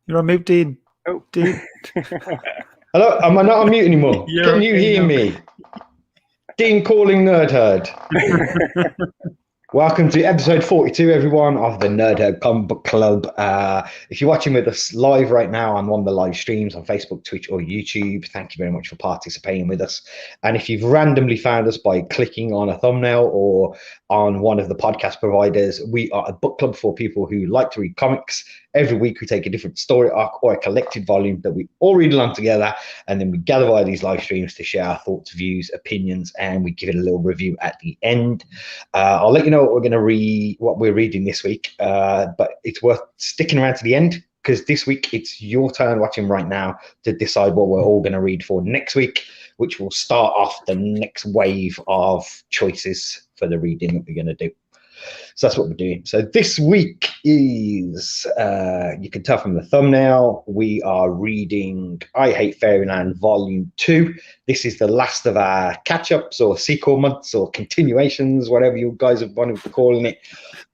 You're on mute, Dean. Oh. Dean. Hello, am I not on mute anymore? You're Can you okay hear now. me? Dean calling Nerd Herd. Welcome to episode 42, everyone, of the Nerd Herd Comic Book Club. If you're watching with us live right now on one of the live streams on Facebook, Twitch, or YouTube, thank you very much for participating with us. And if you've randomly found us by clicking on a thumbnail or on one of the podcast providers, we are a book club for people who like to read comics. Every week we take a different story arc or a collected volume that we all read along together, and then we gather via these live streams to share our thoughts, views, opinions, and we give it a little review at the end. I'll let you know what we're reading this week, but it's worth sticking around to the end, because this week it's your turn watching right now to decide what we're all going to read for next week, which will start off the next wave of choices for the reading that we're going to do. So that's what we're doing. So this week is, you can tell from the thumbnail, we are reading I Hate Fairyland Volume 2. This is the last of our catch-ups or sequel months or continuations, whatever you guys have wanted to calling it.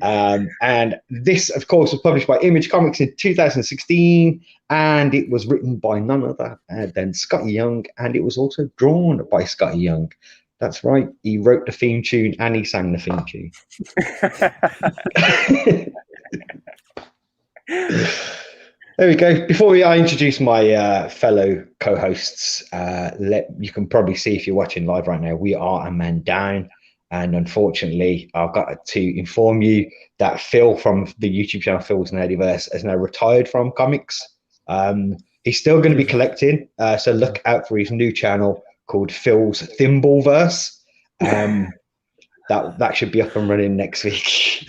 And this, of course, was published by Image Comics in 2016, and it was written by none other than Skottie Young, and it was also drawn by Skottie Young. That's right. He wrote the theme tune and he sang the theme tune. There we go. Before I introduce my fellow co-hosts, you can probably see if you're watching live right now, we are a man down. And unfortunately, I've got to inform you that Phil from the YouTube channel Phil's Nerdiverse has now retired from comics. He's still going to be collecting, so look out for his new channel called Phil's Thimbleverse. That should be up and running next week.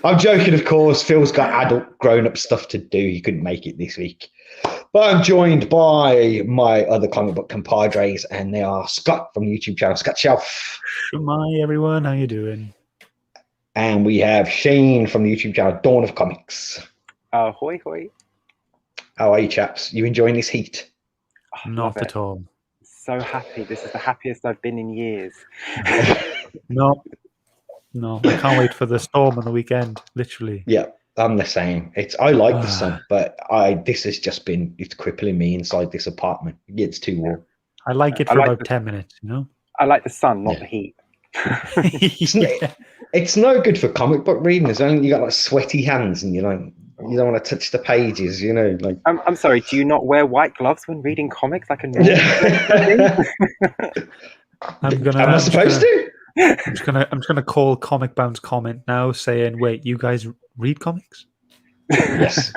I'm joking, of course. Phil's got adult grown-up stuff to do. He couldn't make it this week. But I'm joined by my other comic book compadres, and they are Scott from the YouTube channel Scott Shelf. Hi, everyone. How you doing? And we have Shane from the YouTube channel Dawn of Comics. Hoi hoi. How are you, chaps? You enjoying this heat? Oh, Not at all. So happy. This is the happiest I've been in years. No, I can't wait for the storm on the weekend, literally. Yeah, I'm the same. I like the sun, but this has just been, it's crippling me inside this apartment. It's too warm. I like it for about 10 minutes, you know? I like the sun, not the heat. It's no good for comic book reading. There's only, you got like sweaty hands and you don't want to touch the pages, you know. Like I'm sorry, do you not wear white gloves when reading comics like a normal Am I supposed to? I'm just gonna call Comic Bound's comment now saying, wait, you guys read comics? Yes.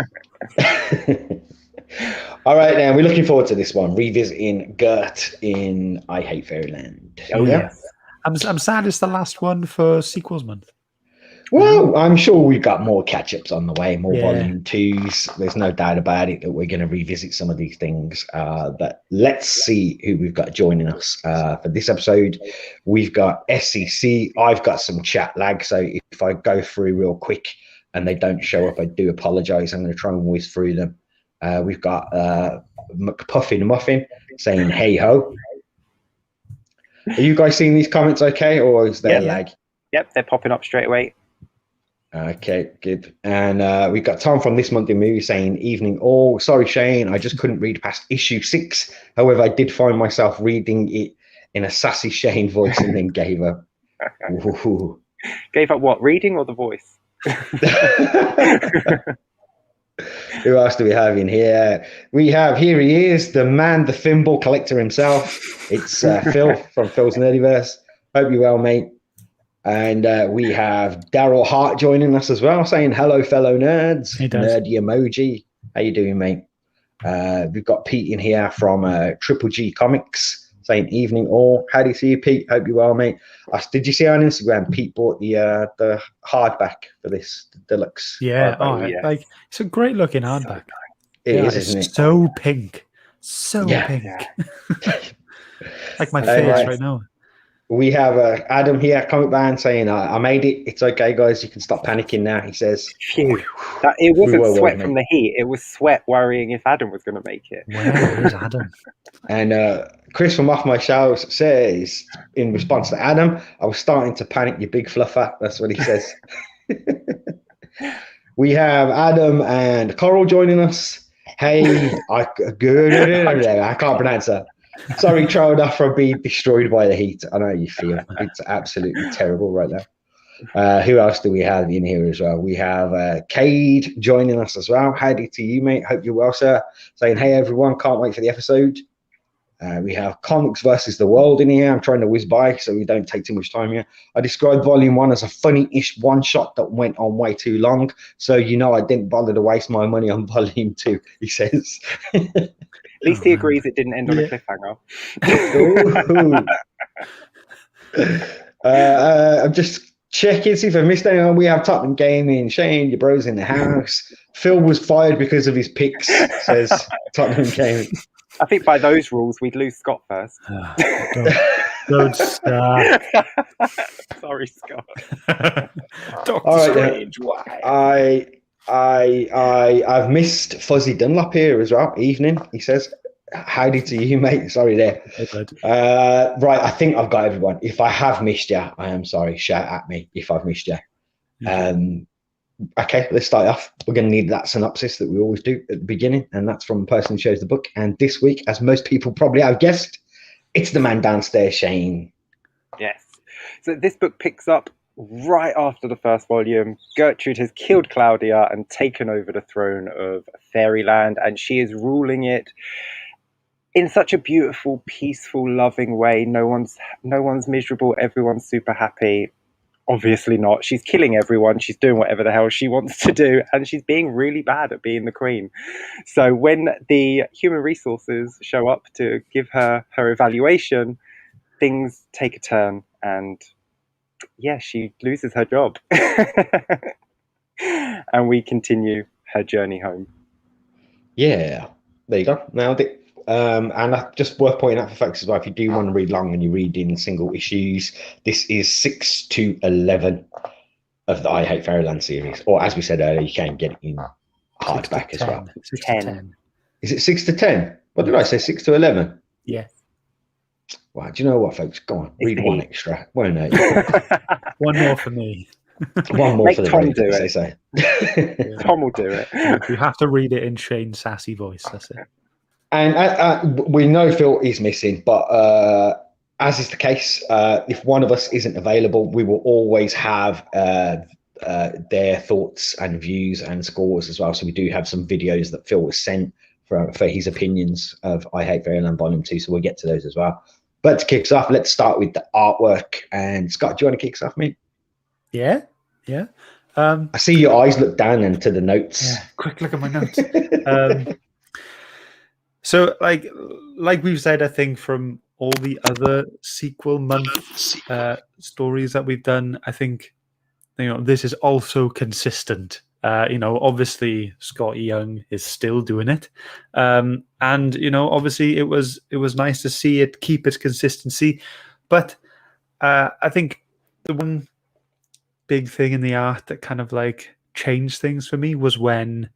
All right, then we're looking forward to this one, revisiting Gert in I Hate Fairyland. Oh yes. I'm sad it's the last one for sequels month. Well, I'm sure we've got more catch-ups on the way, more volume 2s. There's no doubt about it that we're going to revisit some of these things. But let's see who we've got joining us for this episode. We've got SCC. I've got some chat lag, so if I go through real quick and they don't show up, I do apologize. I'm going to try and whiz through them. We've got McPuffin Muffin saying, hey ho. Are you guys seeing these comments okay, or is there a lag? Yep, they're popping up straight away. Okay, good. And we've got Tom from This Month in Movie saying, evening all. Sorry, Shane, I just couldn't read past issue 6. However, I did find myself reading it in a sassy Shane voice and then gave up. Ooh. Gave up what, reading or the voice? Who else do we have in here? Here he is, the man, the thimble collector himself. It's Phil from Phil's Nerdiverse. Hope you're well, mate. And we have Daryl Hart joining us as well, saying hello, fellow nerds. Nerdy emoji. How you doing, mate? We've got Pete in here from Triple G Comics saying evening all. How do you see you, Pete? Hope you're well, mate. Did you see on Instagram Pete bought the hardback for this, the deluxe? Yeah, like it's a great looking hardback. It is, isn't it? So pink, pink. Like my face right now. We have Adam here, Comic Band, saying, I made it. It's okay, guys. You can stop panicking now, he says. Phew. It wasn't sweat from the heat. It was sweat worrying if Adam was going to make it. Where is Adam? And Chris from Off My Shelves says, in response to Adam, I was starting to panic, you big fluffer. That's what he says. We have Adam and Coral joining us. Hey, I can't pronounce that. Sorry, Troda, for being destroyed by the heat. I know how you feel. It's absolutely terrible right now. Who else do we have in here as well? We have Cade joining us as well. Howdy to you, mate. Hope you're well, sir. Saying, hey, everyone. Can't wait for the episode. We have Comics versus the World in here. I'm trying to whiz by so we don't take too much time here. I described Volume 1 as a funny-ish one-shot that went on way too long. So, I didn't bother to waste my money on Volume 2, he says. At least he agrees it didn't end on a cliffhanger. I'm just checking, see if I missed anyone. We have Tottenham Gaming. Shane, your bro's in the house. Phil was fired because of his picks, says Tottenham Gaming. I think by those rules, we'd lose Scott first. Don't start. Sorry, Scott. Doctor Strange, why? I've missed Fuzzy Dunlop here as well. Evening, he says. Howdy to you, mate. Sorry there. Right, I think I've got everyone. If I have missed you, I am sorry. Shout at me if I've missed you. Okay, let's start off. We're going to need that synopsis that we always do at the beginning, and that's from the person who shows the book. And this week, as most people probably have guessed, it's the man downstairs, Shane. Yes. So this book picks up right after the first volume. Gertrude has killed Claudia and taken over the throne of Fairyland, and she is ruling it in such a beautiful, peaceful, loving way. No one's miserable. Everyone's super happy. Obviously not. She's killing everyone. She's doing whatever the hell she wants to do, and she's being really bad at being the queen. So when the human resources show up to give her evaluation, things take a turn, and she loses her job. And we continue her journey home. Yeah, there you go. Nailed it. And just worth pointing out for folks as well, if you do want to read long and you read in single issues, this is 6 to 11 of the I Hate Fairyland series, or as we said earlier, you can get it in hardback as well. 6 to 10. Is it 6 to 10? What did I say? 6 to 11? Yes. Wow, do you know what, folks? Go on, read one extra. One more for me. One more Make for the Tom read, do it. Yeah. Tom will do it. You have to read it in Shane's sassy voice. That's it. And we know Phil is missing, but as is the case, if one of us isn't available, we will always have their thoughts and views and scores as well. So we do have some videos that Phil was sent for his opinions of I Hate Fairyland Volume 2. So we'll get to those as well. But to kick us off, let's start with the artwork. And Scott, do you want to kick us off, mate? Yeah. I see your eyes look down into the notes. Yeah, quick look at my notes. So, like we've said, I think from all the other sequel month stories that we've done, I think this is also consistent. Obviously Skottie Young is still doing it, and obviously it was nice to see it keep its consistency. But I think the one big thing in the art that kind of like changed things for me was when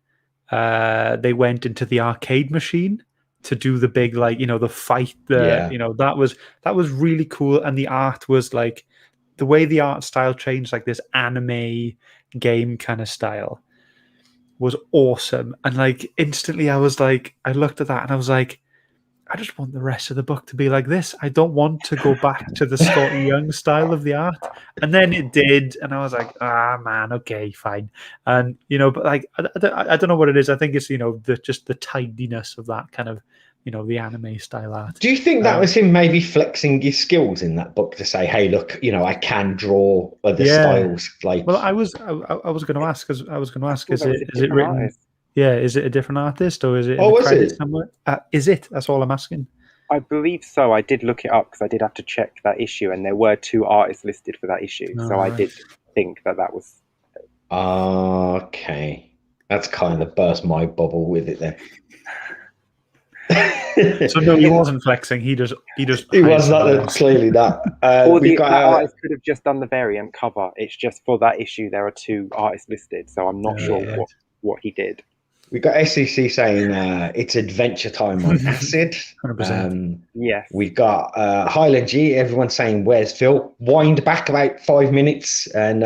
they went into the arcade machine to do the big, the fight. That was really cool, and the art was like the way the art style changed, like this anime game kind of style, was awesome. And like instantly, I looked at that and I was like, I just want the rest of the book to be like this. I don't want to go back to the Skottie Young style of the art. And then it did, and I was like, man, okay, fine. And but like I don't know what it is. I think it's just the tidiness of that kind of the anime style art. Do you think that was him maybe flexing his skills in that book to say, hey, look, I can draw other styles? Well, I was going to ask, is it written? Artist. Yeah, is it a different artist, or is it? Is it somewhere? Is it? That's all I'm asking. I believe so. I did look it up because I did have to check that issue, and there were 2 artists listed for that issue. So right. I did think that was. Okay, that's kind of burst my bubble with it then. So no, he wasn't flexing. He was not clearly that. Or the artist could have just done the variant cover. It's just for that issue there are 2 artists listed, so I'm not sure what he did. We got SEC saying it's Adventure Time on acid. 100%. Yes. We got Highland G. Everyone's saying, "Where's Phil?" Wind back about 5 minutes, and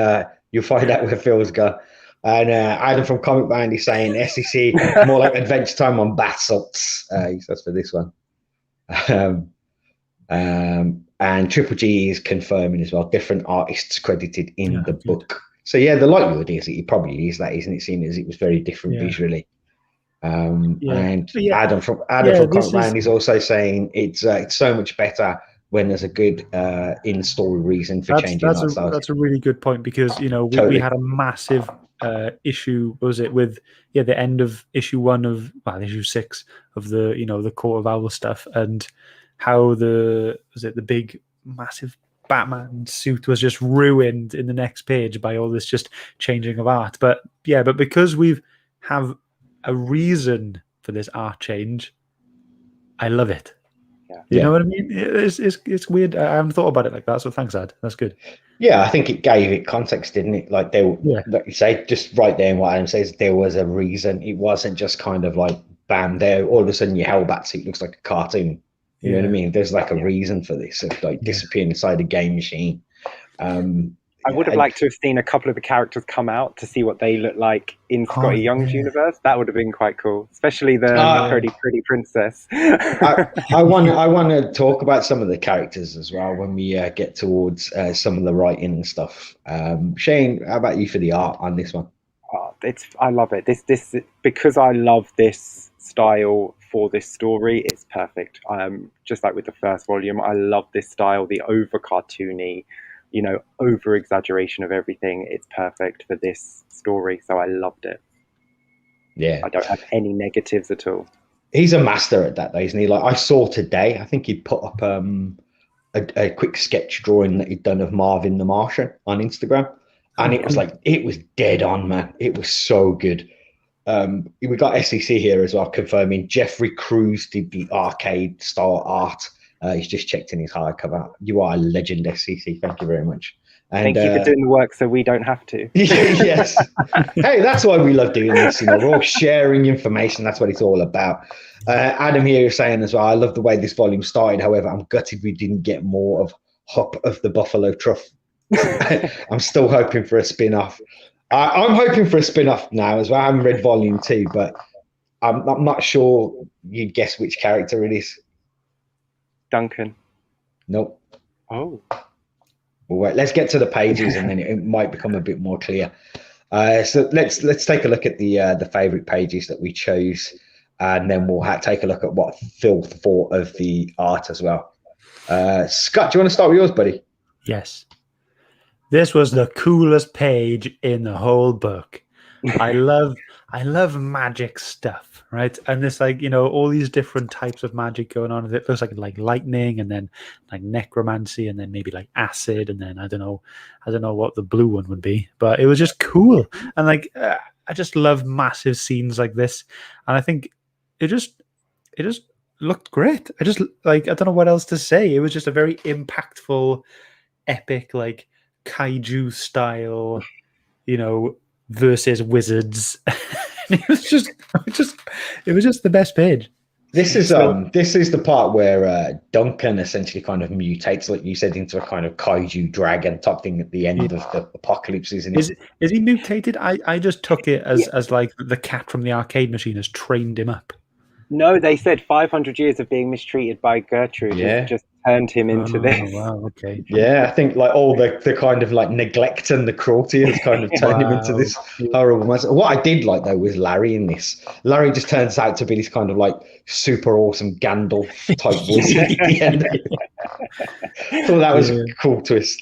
you'll find out where Phil's gone. And Adam from Comic Band is saying SEC more like Adventure Time on bath salts. He says for this one. And Triple G is confirming as well, different artists credited in the book. So yeah, the likelihood is that he probably is that, isn't it? Seeing as it was very different visually. And Adam from Comic Band is also saying it's so much better when there's a good in-story reason for changing art styles. That's a really good point, because we had a massive issue, was it, with the end of issue 1 of issue 6 of the the Court of Owl stuff, and how the big massive Batman suit was just ruined in the next page by all this just changing of art. But because we have a reason for this art change, I love it. You know what I mean? It's weird. I haven't thought about it like that. So thanks, Ad. That's good. Yeah, I think it gave it context, didn't it? Like like you say, just right there in what Adam says, there was a reason. It wasn't just kind of like bam, there all of a sudden your Hellbat suit looks like a cartoon. You know what I mean? There's like a reason for this, of like disappearing inside a game machine. I would have liked to have seen a couple of the characters come out to see what they look like in Skottie Young's universe. That would have been quite cool, especially the pretty princess. I want to talk about some of the characters as well when we get towards some of the writing and stuff. Shane, how about you for the art on this one? I love it. This because I love this style for this story. It's perfect. Just like with the first volume, I love this style, the over cartoony, over exaggeration of everything. It's perfect for this story, so I loved it. Yeah, I don't have any negatives at all. He's a master at that, though, isn't he? Like I saw today, I think he put up a quick sketch drawing that he'd done of Marvin the Martian on Instagram, and it was like, it was dead on, man. It was so good. We got SEC here as well, confirming Jeffrey Cruz did the arcade style art. He's just checked in his hardcover. You are a legend, SEC. Thank you very much. And, thank you for doing the work so we don't have to. Yes. Hey, that's why we love doing this. We're all sharing information. That's what it's all about. Adam here is saying as well, I love the way this volume started. However, I'm gutted we didn't get more of Hop of the Buffalo Truff. I'm still hoping for a spin-off. I'm hoping for a spin-off now as well. I haven't read volume 2, but I'm not sure you'd guess which character it is. Duncan. Nope. Oh. Well, wait, let's get to the pages and then it might become a bit more clear. So let's take a look at the favorite pages that we chose, and then we'll take a look at what Phil thought of the art as well. Scott, do you want to start with yours, buddy? Yes. This was the coolest page in the whole book. I love magic stuff, right? And this, like, all these different types of magic going on. It looks like lightning, and then like necromancy, and then maybe like acid, and then I don't know what the blue one would be, but it was just cool. And like I just love massive scenes like this, and I think it just looked great. I don't know what else to say. It was just a very impactful, epic, like kaiju style, versus wizards. It was just the best page. This is the part where Duncan essentially kind of mutates, like you said, into a kind of kaiju dragon type thing at the end of the apocalypse, isn't it? Is he mutated? I just took it as like the cat from the arcade machine has trained him up. No, they said 500 years of being mistreated by Gertrude has just turned him into this. Wow, okay. Yeah, I think like all the kind of like neglect and the cruelty has kind of turned him into this horrible monster. What I did like though was Larry in this. Larry just turns out to be this kind of like super awesome Gandalf type wizard at the end. So that was a cool twist.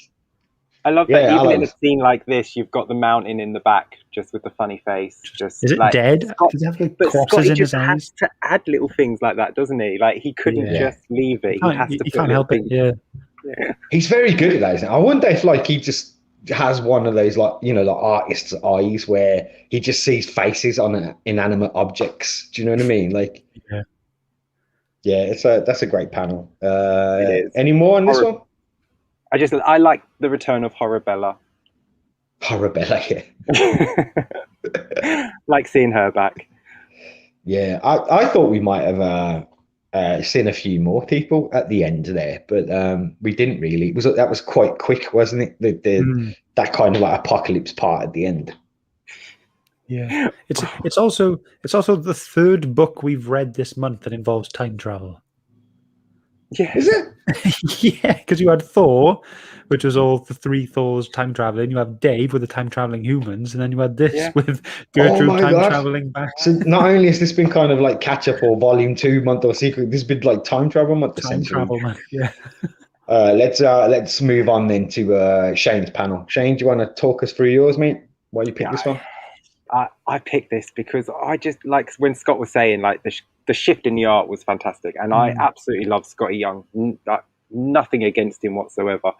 I love that even in a scene like this, you've got the mountain in the back, just with the funny face. Just is it like, dead? Does he have like crosses in his eyes? Has to add little things like that, doesn't he? Like he couldn't just leave it. He has to. He can't help it. Yeah. He's very good at that, isn't he? I wonder if like he just has one of those like like artist's eyes where he just sees faces on inanimate objects. Do you know what I mean? Like, that's a great panel. Any more on this one? I like the return of Horribella. Horribella, yeah. Like seeing her back. Yeah, I thought we might have seen a few more people at the end there, but we didn't really. That was quite quick, wasn't it? That kind of like apocalypse part at the end. Yeah, it's also the third book we've read this month that involves time travel. Yes. Is it? Yeah, because you had Thor, which was all the three Thors time traveling. You have Dave with the time traveling humans, and then you had this Yeah. with Oh Gertrude my time God. traveling back. So not only has this been kind of like catch up or volume 2 month or secret, this has been like time travel month Time essentially. travel, man. Yeah. Let's move on then to Shane's panel. Shane, do you want to talk us through yours, mate? Why you picked this one? I picked this because I just like when Scott was saying like the shift in the art was fantastic, and I absolutely love Skottie Young. Nothing against him whatsoever,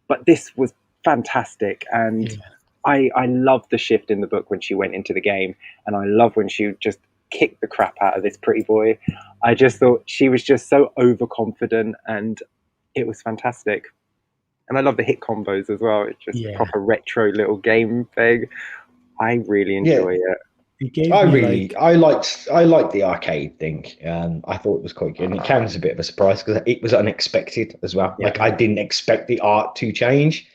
but this was fantastic, and I love the shift in the book when she went into the game, and I love when she just kicked the crap out of this pretty boy. I just thought she was just so overconfident, and it was fantastic. And I love the hit combos as well. It's just a proper retro little game thing. I really enjoy it. I liked the arcade thing. I thought it was quite good. And it came as a bit of a surprise because it was unexpected as well. Yeah. Like I didn't expect the art to change.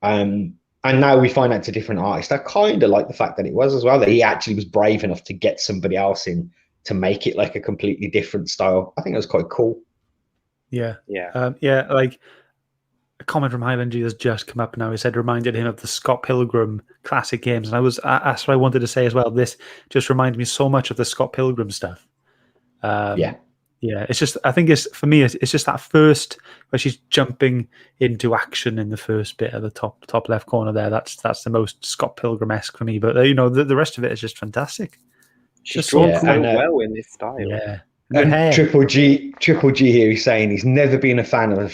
And now we find out it's a different artist. I kind of like the fact that it was as well, that he actually was brave enough to get somebody else in to make it like a completely different style. I think it was quite cool. Yeah. Yeah. Like a comment from Highland G has just come up now. He said reminded him of the Scott Pilgrim classic games, and that's what I wanted to say as well. This just reminds me so much of the Scott Pilgrim stuff. Yeah. It's just, I think it's, for me, it's just that first where she's jumping into action in the first bit of the top left corner there. That's the most Scott Pilgrim-esque for me. But the rest of it is just fantastic. She's drawn so well in this style. Yeah. And Triple G here is saying he's never been a fan of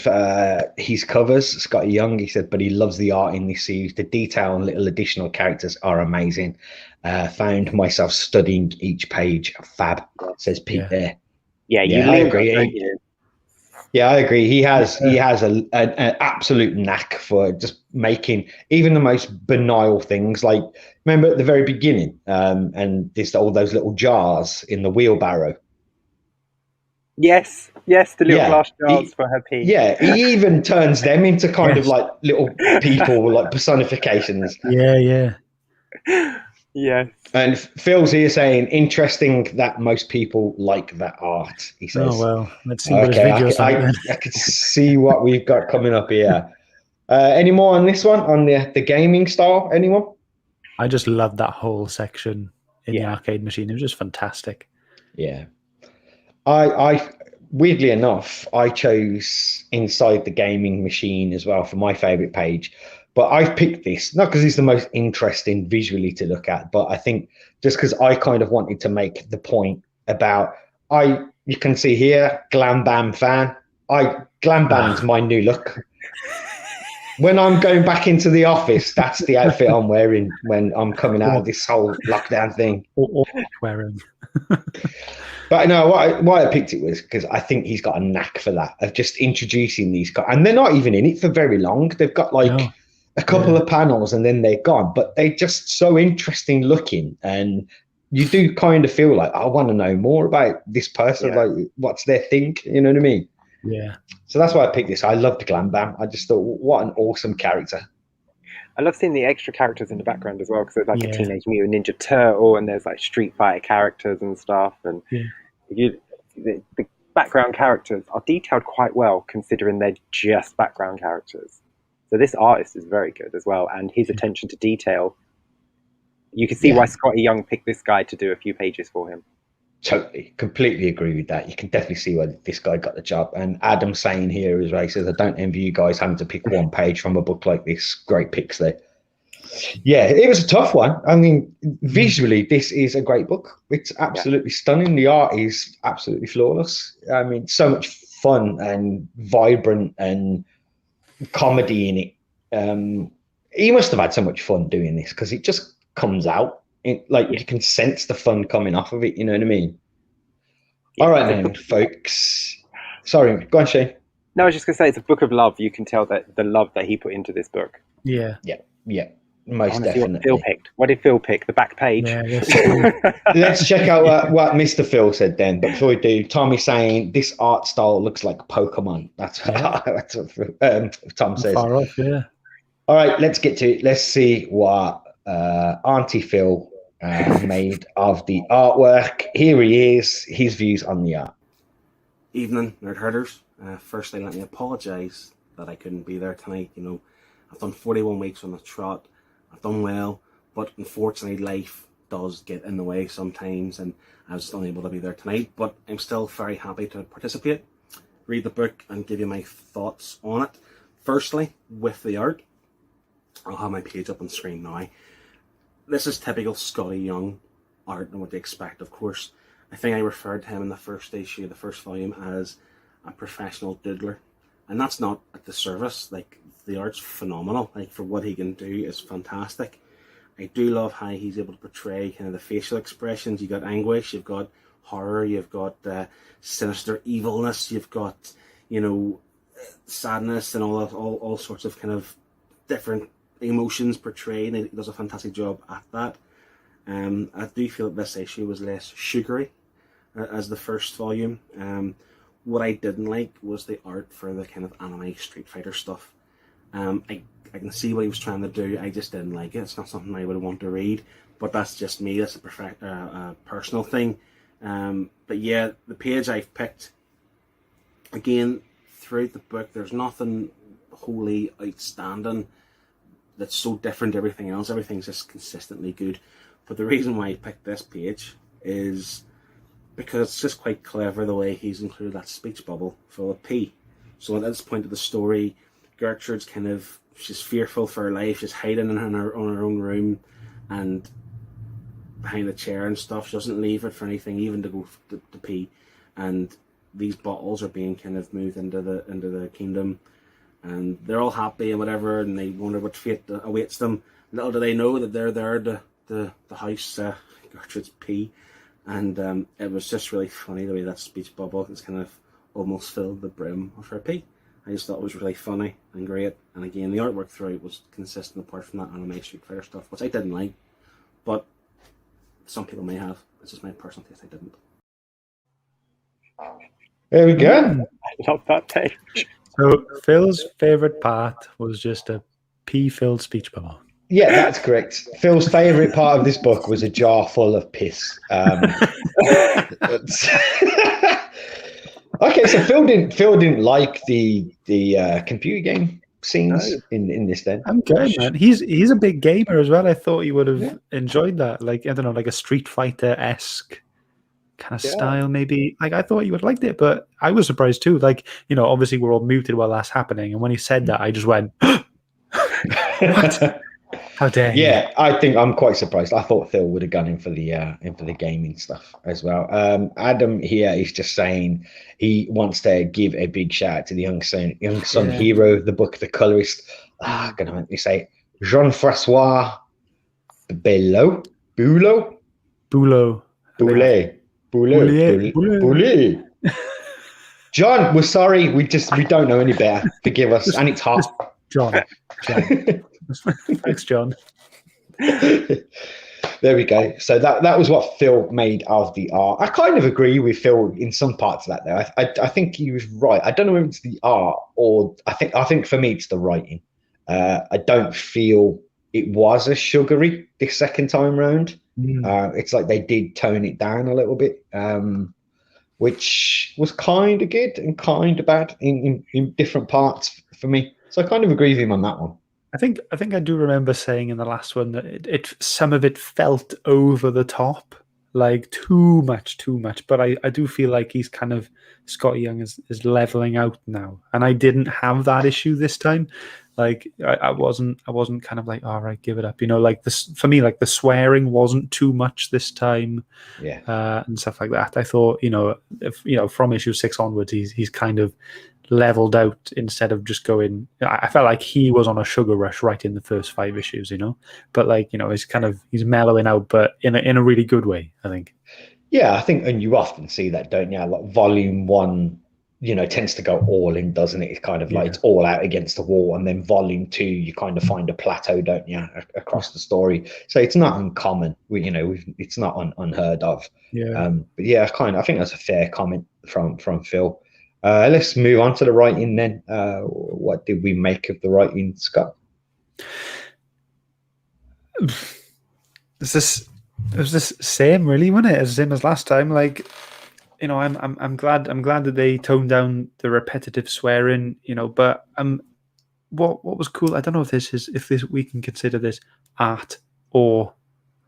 his covers, Skottie Young. He said, but he loves the art in this series. The detail and little additional characters are amazing. Found myself studying each page. Fab, says Pete there. Yeah, I agree. I agree. He has an absolute knack for just making even the most banal things. Like, remember at the very beginning, and there's all those little jars in the wheelbarrow. Yes, the little glass jars for her pee. Yeah, he even turns them into kind of like little people, like personifications. Yeah. Yes. And Phil's here saying, interesting that most people like that art, he says. Oh, well, let's see what his video's like then. I could see what we've got coming up here. Any more on this one, on the gaming style? Anyone? I just loved that whole section in the arcade machine. It was just fantastic. Yeah. I weirdly enough, I chose Inside the Gaming Machine as well for my favorite page. But I've picked this, not because it's the most interesting visually to look at, but I think just because I kind of wanted to make the point about, you can see here, Glam Bam fan. Glam Bam's my new look. When I'm going back into the office, that's the outfit I'm wearing when I'm coming out of this whole lockdown thing. Wearing. But no, why I picked it was because I think he's got a knack for that, of just introducing these guys. And they're not even in it for very long. They've got like a couple of panels and then they're gone. But they're just so interesting looking. And you do kind of feel like, I want to know more about this person. Like, what's their thing? You know what I mean? Yeah. So that's why I picked this. I loved Glam Bam. I just thought, what an awesome character. I love seeing the extra characters in the background as well, because there's like a Teenage Mutant Ninja Turtle and there's like Street Fighter characters and stuff. And the background characters are detailed quite well, considering they're just background characters. So this artist is very good as well, and his attention to detail. You can see why Skottie Young picked this guy to do a few pages for him. Totally, completely agree with that. You can definitely see why this guy got the job. And Adam's saying here as well, he says, I don't envy you guys having to pick one page from a book like this. Great picks there. Yeah, it was a tough one. I mean, visually, this is a great book. It's absolutely stunning. The art is absolutely flawless. I mean, so much fun and vibrant and comedy in it. He must have had so much fun doing this because it just comes out. You can sense the fun coming off of it, you know what I mean? All right then, folks. Sorry, go on, Shane. No, I was just going to say, it's a book of love. You can tell that the love that he put into this book. Yeah, most definitely. What did Phil pick? The back page? Let's check out what Mr. Phil said then. But before we do, Tommy's saying, this art style looks like Pokemon. That's what Tom says. Far off, yeah. All right, let's get to it. Let's see what Auntie Phil made of the artwork. Here he is, his views on the art. Evening, nerd herders. Firstly, let me apologise that I couldn't be there tonight. You know, I've done 41 weeks on the trot. I've done well, but unfortunately life does get in the way sometimes, and I was unable to be there tonight. But I'm still very happy to participate, read the book, and give you my thoughts on it. Firstly, with the art, I'll have my page up on screen now. This is typical Skottie Young art and what they expect, of course. I think I referred to him in the first issue, the first volume, as a professional doodler. And that's not a disservice. Like, the art's phenomenal. Like, for what he can do is fantastic. I do love how he's able to portray kind of the facial expressions. You've got anguish, you've got horror, you've got sinister evilness, you've got, you know, sadness and all sorts of kind of different emotions portrayed. And he does a fantastic job at that. I do feel that this issue was less sugary as the first volume. What I didn't like was the art for the kind of anime Street Fighter stuff. I can see what he was trying to do. I just didn't like it. It's not something I would want to read, but that's just me. That's a personal thing. But yeah, the page I've picked, again, throughout the book, there's nothing wholly outstanding that's so different to everything else. Everything's just consistently good. But the reason why I picked this page is because it's just quite clever the way he's included that speech bubble full of pee. So at this point of the story, Gertrude's she's fearful for her life. She's hiding in her own room and behind the chair and stuff. She doesn't leave it for anything, even to go to pee. And these bottles are being kind of moved into the kingdom, and they're all happy and whatever, and they wonder what fate awaits them. Little do they know that they're there to the house Gertrude's pee. And it was just really funny the way that speech bubble is kind of almost filled the brim of her pee. I just thought it was really funny and great. And again, the artwork throughout was consistent apart from that anime Street Fighter stuff, which I didn't like. But some people may have. It's just my personal taste. I didn't. There we go. I love that page. So Phil's favourite part was just a pee-filled speech bubble. Yeah, that's correct. Phil's favourite part of this book was a jar full of piss. Okay, so Phil didn't like the computer game scenes in this. Then I'm good, man. He's a big gamer as well. I thought he would have enjoyed that. Like, I don't know, like a Street Fighter-esque kind of style, maybe. Like, I thought he would have liked it, but I was surprised too. Like, you know, obviously we're all muted while that's happening, and when he said that, I just went, "What? How dare you?" Yeah, I think I'm quite surprised. I thought Phil would have gone in for the gaming stuff as well. Adam here is just saying he wants to give a big shout out to the young son hero of the book, the colorist. Gonna make me say Jean-Francois Boulet. John, we're sorry. We don't know any better. Forgive us. And it's hot. John. Thanks, John. There we go. So that was what Phil made of the art. I kind of agree with Phil in some parts of that, though. I think he was right. I don't know if it's the art or I think for me it's the writing. I don't feel it was as sugary this second time round. It's like they did tone it down a little bit, which was kind of good and kind of bad in different parts for me. So I kind of agree with him on that one. I think I do remember saying in the last one that it some of it felt over the top, like too much. But I do feel like he's kind of Skottie Young is leveling out now, and I didn't have that issue this time. Like I wasn't kind of like, all right, give it up, you know. Like this for me, like the swearing wasn't too much this time, and stuff like that. I thought, you know, from issue 6 onwards, he's kind of leveled out instead of just going. I felt like he was on a sugar rush right in the first 5 issues, you know. But like, you know, he's mellowing out, but in a really good way, I think. Yeah, I think, and you often see that, don't you? Like volume 1, you know, tends to go all in, doesn't it? It's kind of like it's all out against the wall, and then volume 2, you kind of find a plateau, don't you, across the story. So it's not uncommon. It's not unheard of. Yeah. But yeah, I think that's a fair comment from Phil. Let's move on to the writing then. What did we make of the writing, Scott? It was the same, really, wasn't it? As same as last time. Like, you know, I'm glad that they toned down the repetitive swearing. You know, but what was cool? I don't know if we can consider this art or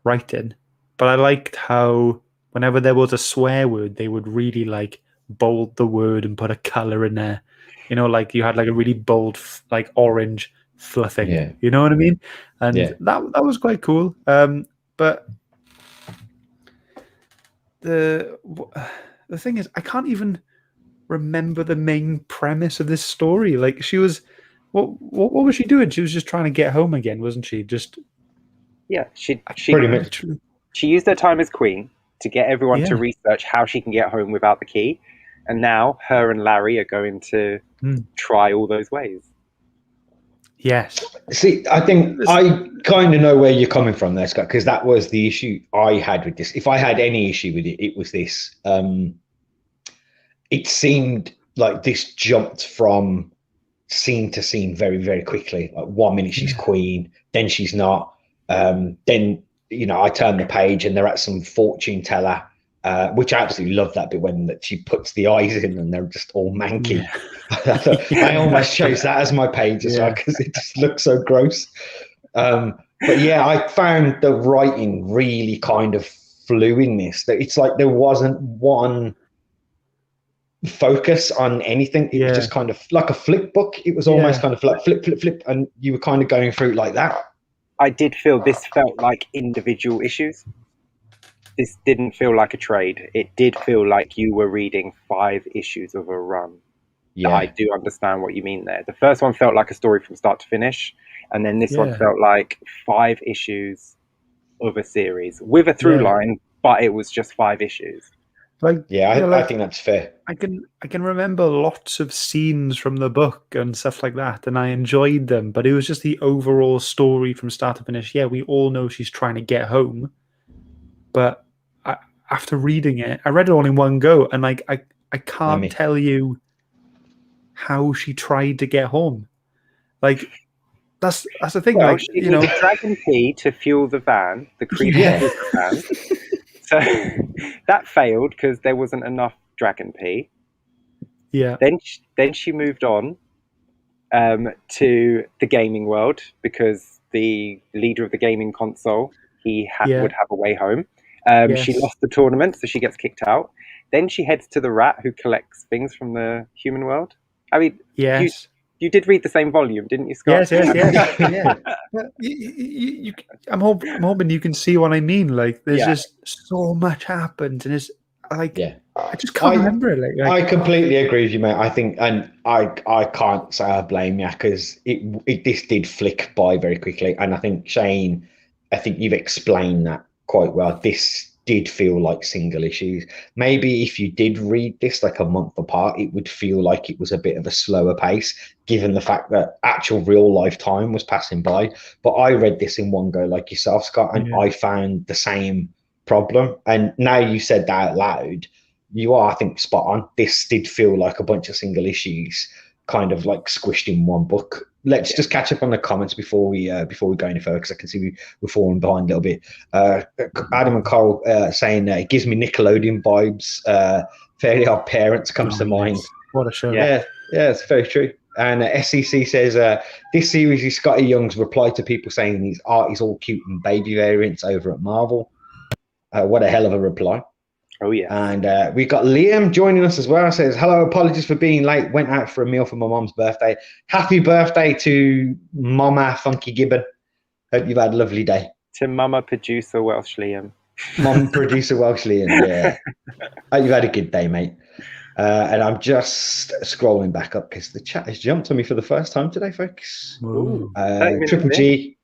writing, but I liked how whenever there was a swear word, they would really like bold the word and put a color in there. You know, like you had like a really bold, like orange fluffing. Yeah. You know what I mean? And Yeah. that was quite cool. But the thing is, I can't even remember the main premise of this story. Like she was, what was she doing? She was just trying to get home again, wasn't she? Just Yeah, she Pretty much. literally, she used her time as queen to get everyone to Yeah. research how she can get home without the key, and now her and Larry are going to try all those ways. yes. See, I think I kind of know where you're coming from there, Scott, because that was the issue I had with this. If I had any issue with it, it was this. It seemed like this jumped from scene to scene very, very quickly. Like 1 minute she's queen, then she's not. Then, you know, I turn the page and they're at some fortune teller, which I absolutely love that bit when she puts the eyes in and they're just all manky. Yeah. I almost chose that as my page as well because it just looks so gross. But yeah, I found the writing really kind of flew in this. It's like there wasn't one focus on anything. It was just kind of like a flip book. It was almost kind of like flip, flip, flip, and you were kind of going through it like that. I did feel this felt like individual issues. This didn't feel like a trade. It did feel like you were reading 5 issues of a run. Yeah, I do understand what you mean there. The first one felt like a story from start to finish, and then this one felt like 5 issues of a series with a through line, but it was just 5 issues. Like, I think that's fair. I can remember lots of scenes from the book and stuff like that, and I enjoyed them. But it was just the overall story from start to finish. Yeah, we all know she's trying to get home, but after reading it, I read it all in one go, and like I can't tell you how she tried to get home. Like that's the thing. Well, like she needed the dragon key to fuel the van, the creepy van. So that failed because there wasn't enough dragon pee. Yeah. Then she moved on to the gaming world because the leader of the gaming console would have a way home. She lost the tournament, so she gets kicked out. Then she heads to the rat who collects things from the human world. I mean, you did read the same volume, didn't you, Scott? Yes. I'm hoping you can see what I mean. Like, there's just so much happened, and it's like, I just can't remember it. Like, I completely agree with you, mate. I think, and I can't say I blame you because this did flick by very quickly, and I think Shane, I think you've explained that quite well. This did feel like single issues. Maybe if you did read this like a month apart, it would feel like it was a bit of a slower pace, given the fact that actual real life time was passing by. But I read this in one go, like yourself, Scott, and I found the same problem. And now you said that out loud, you are, I think, spot on. This did feel like a bunch of single issues kind of like squished in one book. Let's just catch up on the comments before we go any further, because I can see we're falling behind a little bit. Adam and Carl saying it gives me Nickelodeon vibes. Fairly Odd Parents comes to mind. What a show! Yeah, it's very true. And SEC says this series is Skottie Young's reply to people saying his art is all cute and baby variants over at Marvel. What a hell of a reply. Oh, yeah. And we got Liam joining us as well. Says, hello, apologies for being late. Went out for a meal for my mom's birthday. Happy birthday to Mama Funky Gibbon. Hope you've had a lovely day. To Mama Producer Welsh Liam. Mum Producer Welsh Liam, yeah. Hope you've had a good day, mate. And I'm just scrolling back up because the chat has jumped on me for the first time today, folks. Triple G.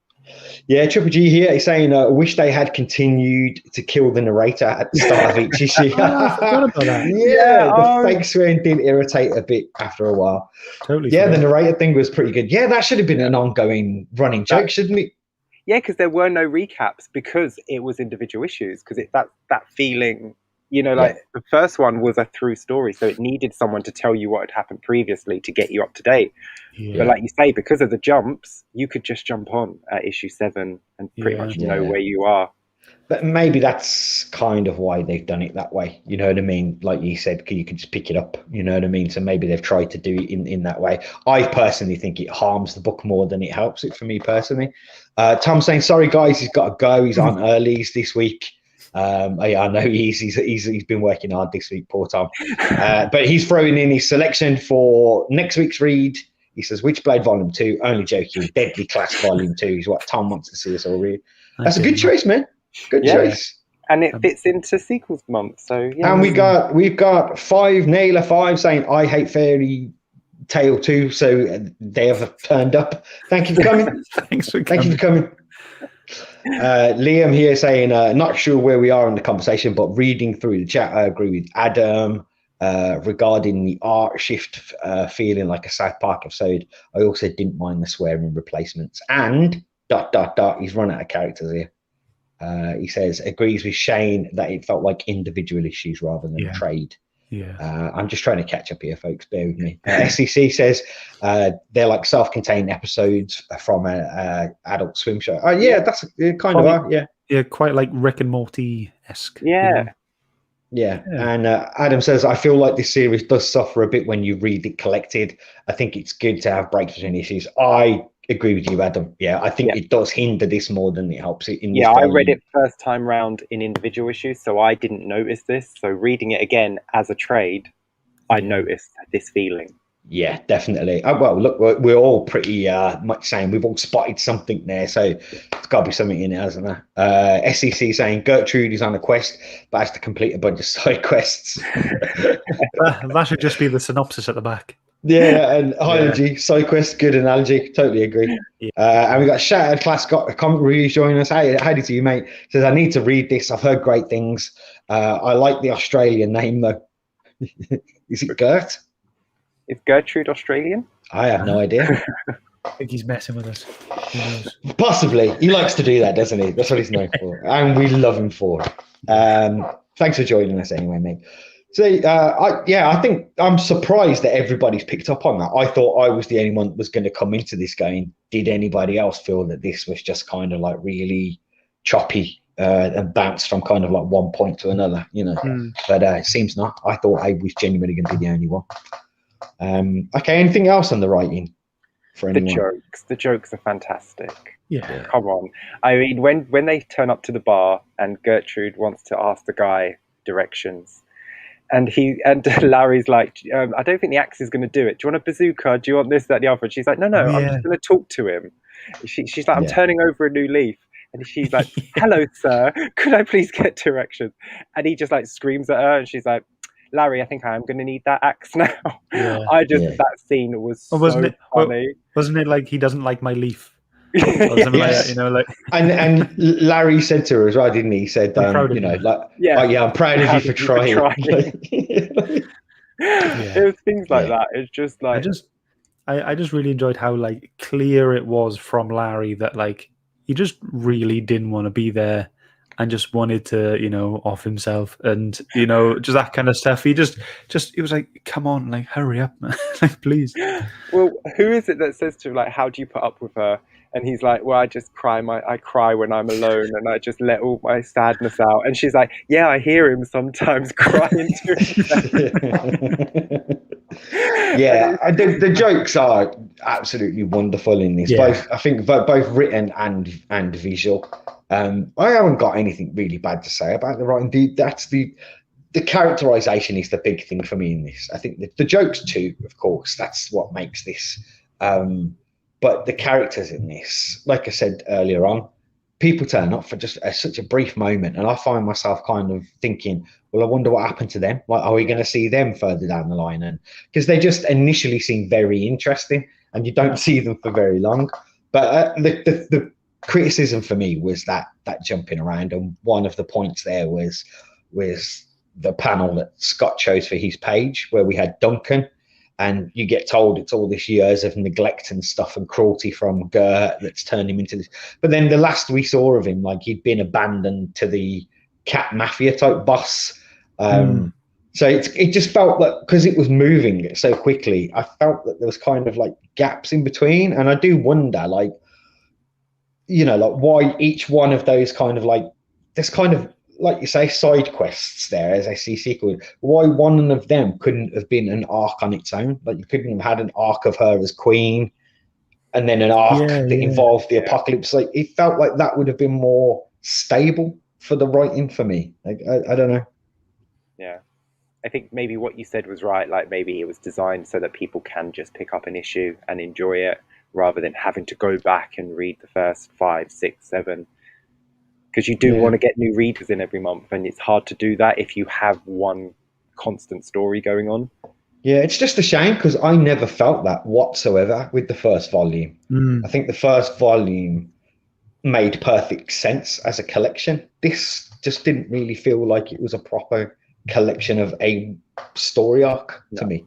Yeah, Triple G here is saying, wish they had continued to kill the narrator at the start of each issue. I forgot about that. The fake swearing did irritate a bit after a while. Totally. Yeah, the narrator thing was pretty good. Yeah, that should have been an ongoing running joke, shouldn't it? Yeah, because there were no recaps because it was individual issues. Because that feeling, the first one was a through story, so it needed someone to tell you what had happened previously to get you up to date. Yeah. But like you say, because of the jumps, you could just jump on at issue 7 and pretty much know where you are. But maybe that's kind of why they've done it that way. You know what I mean? Like you said, you can just pick it up. You know what I mean? So maybe they've tried to do it in that way. I personally think it harms the book more than it helps it for me personally. Tom's saying, sorry, guys, he's got to go. He's on earlies this week. I know he's been working hard this week, poor Tom. But he's throwing in his selection for next week's read. He says, Witchblade Volume 2, only joking, Deadly Class Volume 2 is what Tom wants to see us all read. That's a good choice, man. Good choice. And it fits into sequels month. So yeah. And we've got 5 Naylor 5 saying I hate fairy tale 2, so they have turned up. Thank you for coming. Thanks for Thank you for coming. Liam here saying not sure where we are in the conversation, but reading through the chat, I agree with Adam regarding the art shift feeling like a South Park episode. I also didn't mind the swearing replacements and ... He's run out of characters here. He says agrees with Shane that it felt like individual issues rather than a trade. Yeah. I'm just trying to catch up here, folks. Bear with me. SEC says they're like self-contained episodes from an Adult Swim show. Yeah, that's kind of yeah, quite like Rick and Morty-esque. Yeah. Yeah. And Adam says, I feel like this series does suffer a bit when you read it collected. I think it's good to have breaks between issues. I agree with you, Adam. Yeah, I think it does hinder this more than it helps it. I read it first time round in individual issues, so I didn't notice this. So reading it again as a trade, I noticed this feeling. Yeah, definitely. Well, look, we're all pretty much saying we've all spotted something there, so it's got to be something in it, hasn't there? SEC saying Gertrude is on a quest, but has to complete a bunch of side quests. That should just be the synopsis at the back. Yeah, and High side quest, good analogy. Totally agree. Yeah. And we got Shattered Class got comment reviews joining us. How did you, mate? Says I need to read this. I've heard great things. I like the Australian name though. Is it Gert? Is Gertrude Australian? I have no idea. I think he's messing with us. Who knows? Possibly. He likes to do that, doesn't he? That's what he's known for, and we love him for it. Thanks for joining us anyway, mate. So, I think I'm surprised that everybody's picked up on that. I thought I was the only one that was going to come into this going. Did anybody else feel that this was just kind of like really choppy and bounced from kind of like one point to another, you know? But it seems not. I thought I was genuinely going to be the only one. Okay, anything else on the writing for anyone? The jokes are fantastic. Yeah. Come on. I mean, when they turn up to the bar and Gertrude wants to ask the guy directions, and Larry's like, I don't think the axe is going to do it. Do you want a bazooka? Do you want this, that, the other? And she's like, no, I'm just going to talk to him. She's like, I'm turning over a new leaf. And she's like, hello, sir. Could I please get directions? And he just like screams at her, and she's like, Larry, I think I am going to need that axe now. Yeah, that scene was so funny. Wasn't it like he doesn't like my leaf? Yes. And Larry said to her as well, didn't he? He said, I'm proud of you for trying. It was things like that. It's just like I just really enjoyed how like clear it was from Larry that like he just really didn't want to be there and just wanted to, off himself and, just that kind of stuff. He just he was like, come on, like, hurry up, man. Like, please. Well, who is it that says to him, like, how do you put up with her? And he's like, well, I just cry. I cry when I'm alone and I just let all my sadness out. And she's like, yeah, I hear him sometimes crying to himself. Yeah, the jokes are absolutely wonderful in this. Yeah. I think both written and visual. I haven't got anything really bad to say about the writing. That's the characterization is the big thing for me in this. I think the jokes too, of course, that's what makes this. But the characters in this, like I said earlier on, people turn up for just such a brief moment, and I find myself kind of thinking, well, I wonder what happened to them. Like, are we going to see them further down the line? And because they just initially seem very interesting, and you don't see them for very long. But the criticism for me was that jumping around, and one of the points there was the panel that Scott chose for his page, where we had Duncan, and you get told it's all this years of neglect and stuff and cruelty from Gert that's turned him into this. But then the last we saw of him, like he'd been abandoned to the cat mafia type boss. So it just felt like, because it was moving so quickly, I felt that there was kind of like gaps in between. And I do wonder, like, like why each one of those kind of like there's kind of, like you say, side quests there, as I see sequel. Why one of them couldn't have been an arc on its own? Like, you couldn't have had an arc of her as queen and then an arc Yeah, that yeah. involved the apocalypse. Like, it felt like that would have been more stable for the writing for me. Like, I don't know. Yeah. I think maybe what you said was right. Like, maybe it was designed so that people can just pick up an issue and enjoy it rather than having to go back and read the first 5, 6, 7. Because you do want to get new readers in every month, and it's hard to do that if you have one constant story going on. Yeah, it's just a shame because I never felt that whatsoever with the first volume. I think the first volume made perfect sense as a collection. This just didn't really feel like it was a proper collection of a story arc to me.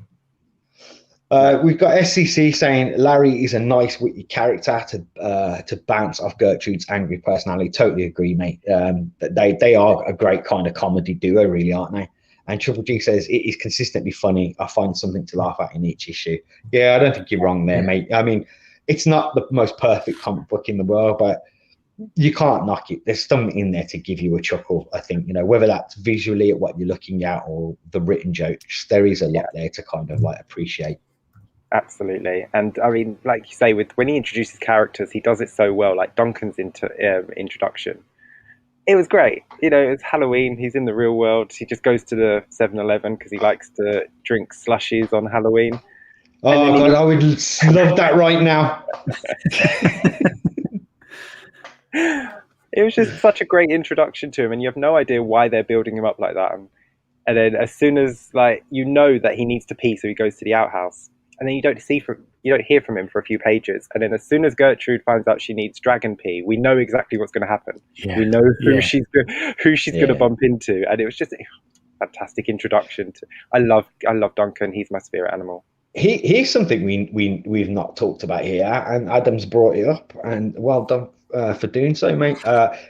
We've got SCC saying Larry is a nice, witty character to bounce off Gertrude's angry personality. Totally agree, mate. They are a great kind of comedy duo, really, aren't they? And Triple G says it is consistently funny. I find something to laugh at in each issue. Yeah, I don't think you're wrong there, mate. I mean, it's not the most perfect comic book in the world, but you can't knock it. There's something in there to give you a chuckle. I think, whether that's visually at what you're looking at or the written jokes, there is a lot there to kind of like appreciate. Absolutely. And I mean, like you say, when he introduces characters, he does it so well. Like Duncan's introduction, it was great. It's Halloween. He's in the real world. He just goes to the 7-Eleven because he likes to drink slushies on Halloween. Oh God, I would love that right now. It was just such a great introduction to him, and you have no idea why they're building him up like that. And then as soon as that he needs to pee, so he goes to the outhouse, and then you don't hear from him for a few pages. And then as soon as Gertrude finds out she needs dragon pee, we know exactly what's going to happen. Yeah. We know who she's going to bump into, and it was just a fantastic introduction to. I love Duncan. He's my spirit animal. Here's something we've not talked about here, and Adam's brought it up, and well done for doing so, mate.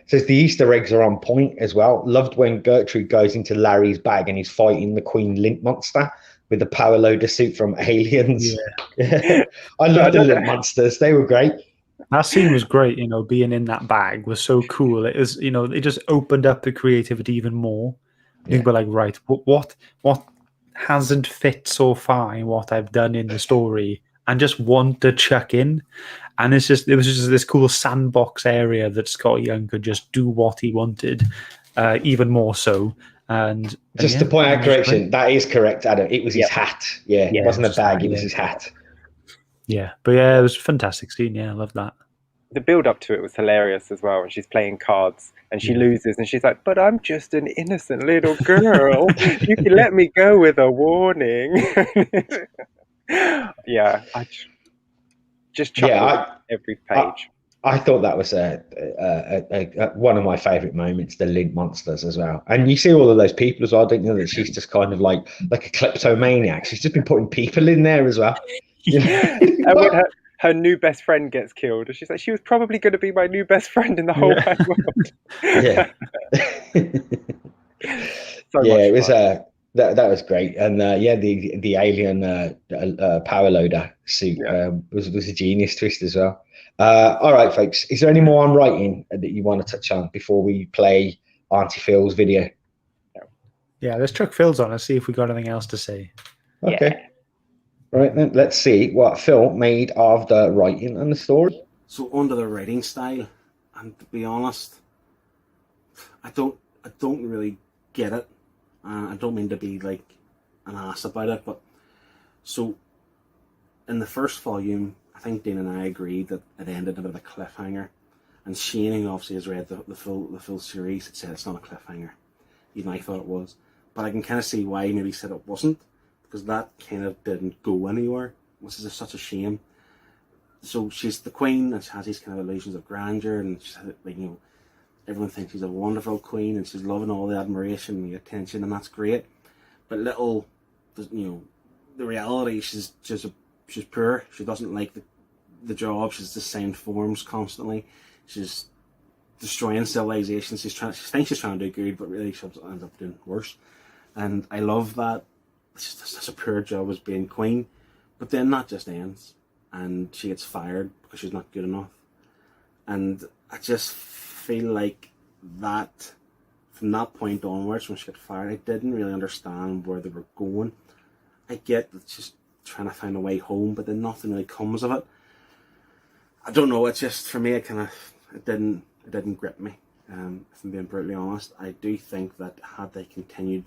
Says the Easter eggs are on point as well. Loved when Gertrude goes into Larry's bag and he's fighting the Queen Lint monster with the power loader suit from Aliens. Yeah. I love the Lint monsters. They were great. That scene was great, being in that bag was so cool. It was, it just opened up the creativity even more. You'd be like, right, what hasn't fit so far in what I've done in the story, and just want to chuck in. And it was just this cool sandbox area that Scott Young could just do what he wanted, even more so. And just to point out correction, that is correct, Adam. It was his hat. Yeah, it wasn't a bag, it was his hat. Yeah, but it was a fantastic scene. Yeah, I love that. The build up to it was hilarious as well. And she's playing cards and she loses and she's like, "But I'm just an innocent little girl. You can let me go with a warning." Yeah, I just chuckled every page. I thought that was one of my favourite moments, the Lint monsters as well. And you see all of those people as well, don't you? That she's just kind of like a kleptomaniac. She's just been putting people in there as well. And when her new best friend gets killed, she's like, she was probably going to be my new best friend in the whole wide world. Yeah. It was that was great. And the alien power loader suit was a genius twist as well. All right, folks, is there any more on writing that you want to touch on before we play Auntie Phil's video? Yeah, let's chuck Phil's on and see if we got anything else to say. Okay. Yeah. Right, then let's see what Phil made of the writing and the story. So under the writing style, and to be honest, I don't really get it. I don't mean to be like an ass about it, but so in the first volume, I think Dean and I agreed that it ended a bit of a cliffhanger, and Shane, who obviously has read the full series, had said it's not a cliffhanger. Even I thought it was, but I can kind of see why maybe said it wasn't, because that kind of didn't go anywhere, which is such a shame. So she's the queen, and she has these kind of illusions of grandeur, and she's like, everyone thinks she's a wonderful queen, and she's loving all the admiration and the attention, and that's great. But the reality, she's poor. She doesn't like the job. She's just saying forms constantly. She's destroying civilization. She thinks she's trying to do good, but really she ends up doing worse. And I love that. It's just such a poor job as being queen. But then that just ends, and she gets fired because she's not good enough. And I just feel like that from that point onwards, when she got fired, I didn't really understand where they were going. I get that she's trying to find a way home, but then nothing really comes of it. I don't know. It's just, for me, it didn't grip me. If I'm being brutally honest, I do think that had they continued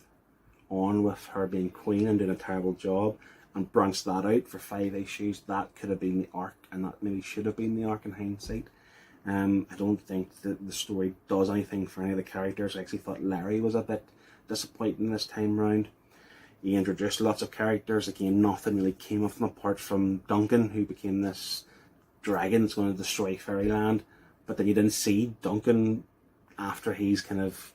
on with her being queen and doing a terrible job and branched that out for 5 issues, that could have been the arc, and that maybe should have been the arc in hindsight. I don't think that the story does anything for any of the characters. I actually thought Larry was a bit disappointing this time round. He introduced lots of characters. Again, nothing really came of them apart from Duncan, who became this dragon that's going to destroy Fairyland. But then you didn't see Duncan after he's kind of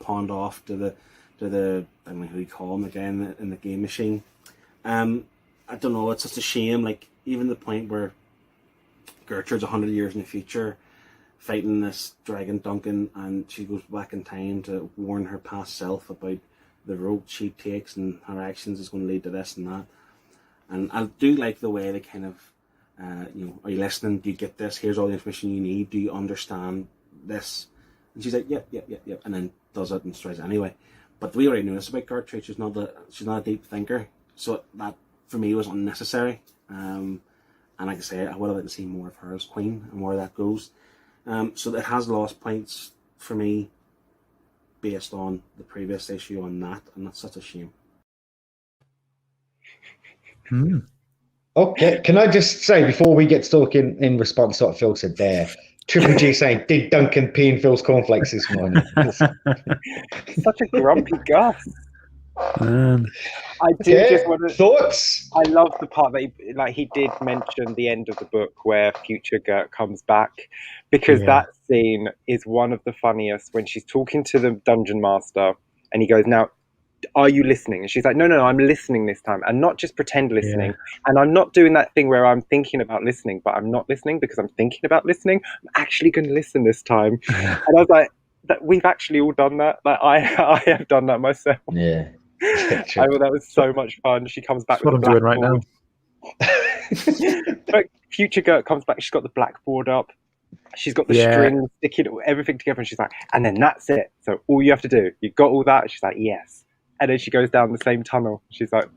pawned off to the I don't know who you call him again in the game machine. I don't know, it's just a shame. Like, even the point where Gertrude's 100 years in the future fighting this dragon Duncan, and she goes back in time to warn her past self about the road she takes and her actions is going to lead to this and that. And I do like the way they kind of, are you listening? Do you get this? Here's all the information you need. Do you understand this? And she's like, yep, and then does it and tries it anyway. But we already knew this about Gertrude. She's not a deep thinker, so that for me was unnecessary. And like I say, I would have liked to see more of her as queen and where that goes. So it has lost points for me based on the previous issue on that, and that's such a shame. Okay, can I just say, before we get stuck in response to what Phil said there, Triple G saying, did Duncan pee in Phil's cornflakes this morning? Such a grumpy Gus. I do just want to... Thoughts? I love the part that he did mention the end of the book where future Gert comes back, because that scene is one of the funniest, when she's talking to the dungeon master and he goes, now, are you listening? And she's like, no, I'm listening this time, and not just pretend listening. And I'm not doing that thing where I'm thinking about listening, but I'm not listening because I'm thinking about listening. I'm actually going to listen this time. And I was like, we've actually all done that. Like, I have done that myself. Yeah. I thought that was so much fun. She comes back. That's what I'm doing right now. But future Gert comes back. She's got the blackboard up. She's got the string, sticking everything together, and she's like, and then that's it. So all you have to do, you got all that. She's like, yes. And then she goes down the same tunnel. She's like,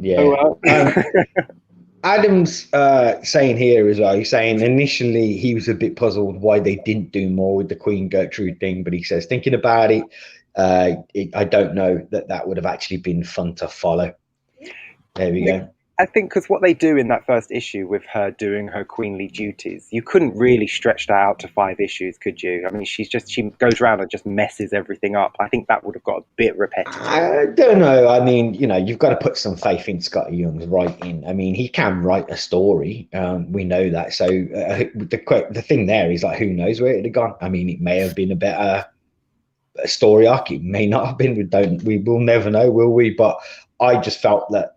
yeah. Oh, well. Adam's saying here as well, he's saying initially he was a bit puzzled why they didn't do more with the Queen Gertrude thing, but he says, thinking about it, I don't know that would have actually been fun to follow. There we go. I think because what they do in that first issue with her doing her queenly duties, you couldn't really stretch that out to 5 issues, could you? I mean, she goes around and just messes everything up. I think that would have got a bit repetitive. I don't know. I mean, you've got to put some faith in Skottie Young's writing. I mean, he can write a story. We know that. So the thing there is, like, who knows where it'd have gone? I mean, it may have been a better story arc. It may not have been. We will never know, will we? But I just felt that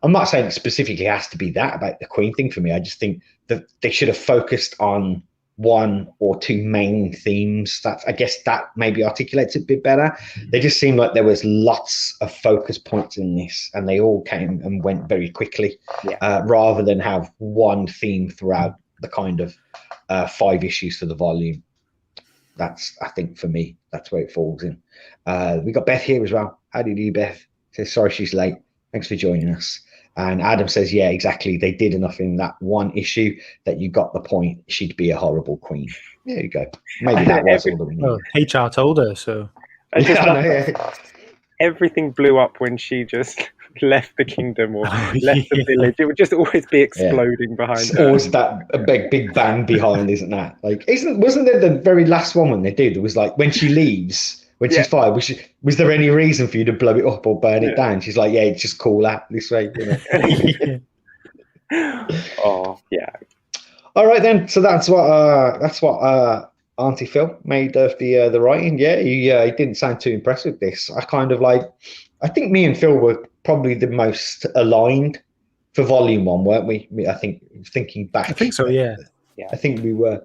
I'm not saying it specifically has to be that about the Queen thing for me. I just think that they should have focused on 1 or 2 main themes. I guess that maybe articulates it a bit better. They just seemed like there was lots of focus points in this, and they all came and went very quickly, rather than have one theme throughout the kind of 5 issues for the volume. That's, I think, for me, that's where it falls in. We got Beth here as well. How do you do, Beth? Says, sorry she's late. Thanks for joining us. And Adam says, yeah, exactly. They did enough in that one issue that you got the point. She'd be a horrible queen. There you go. Maybe that was all that we needed. HR told her, so. Everything blew up when she just left the kingdom or left the village. It would just always be exploding behind her. Always that a big bang behind, isn't that? Like, wasn't there the very last one when they did? It was like when she leaves. When she's fired, was there any reason for you to blow it up or burn it down? She's like, yeah, it's just cool out this way. Oh, yeah. All right, then. So that's what Auntie Phil made of the writing. Yeah, he didn't sound too impressed with this. I think me and Phil were probably the most aligned for volume 1, weren't we? I think, thinking back. I think so, yeah. I think we were.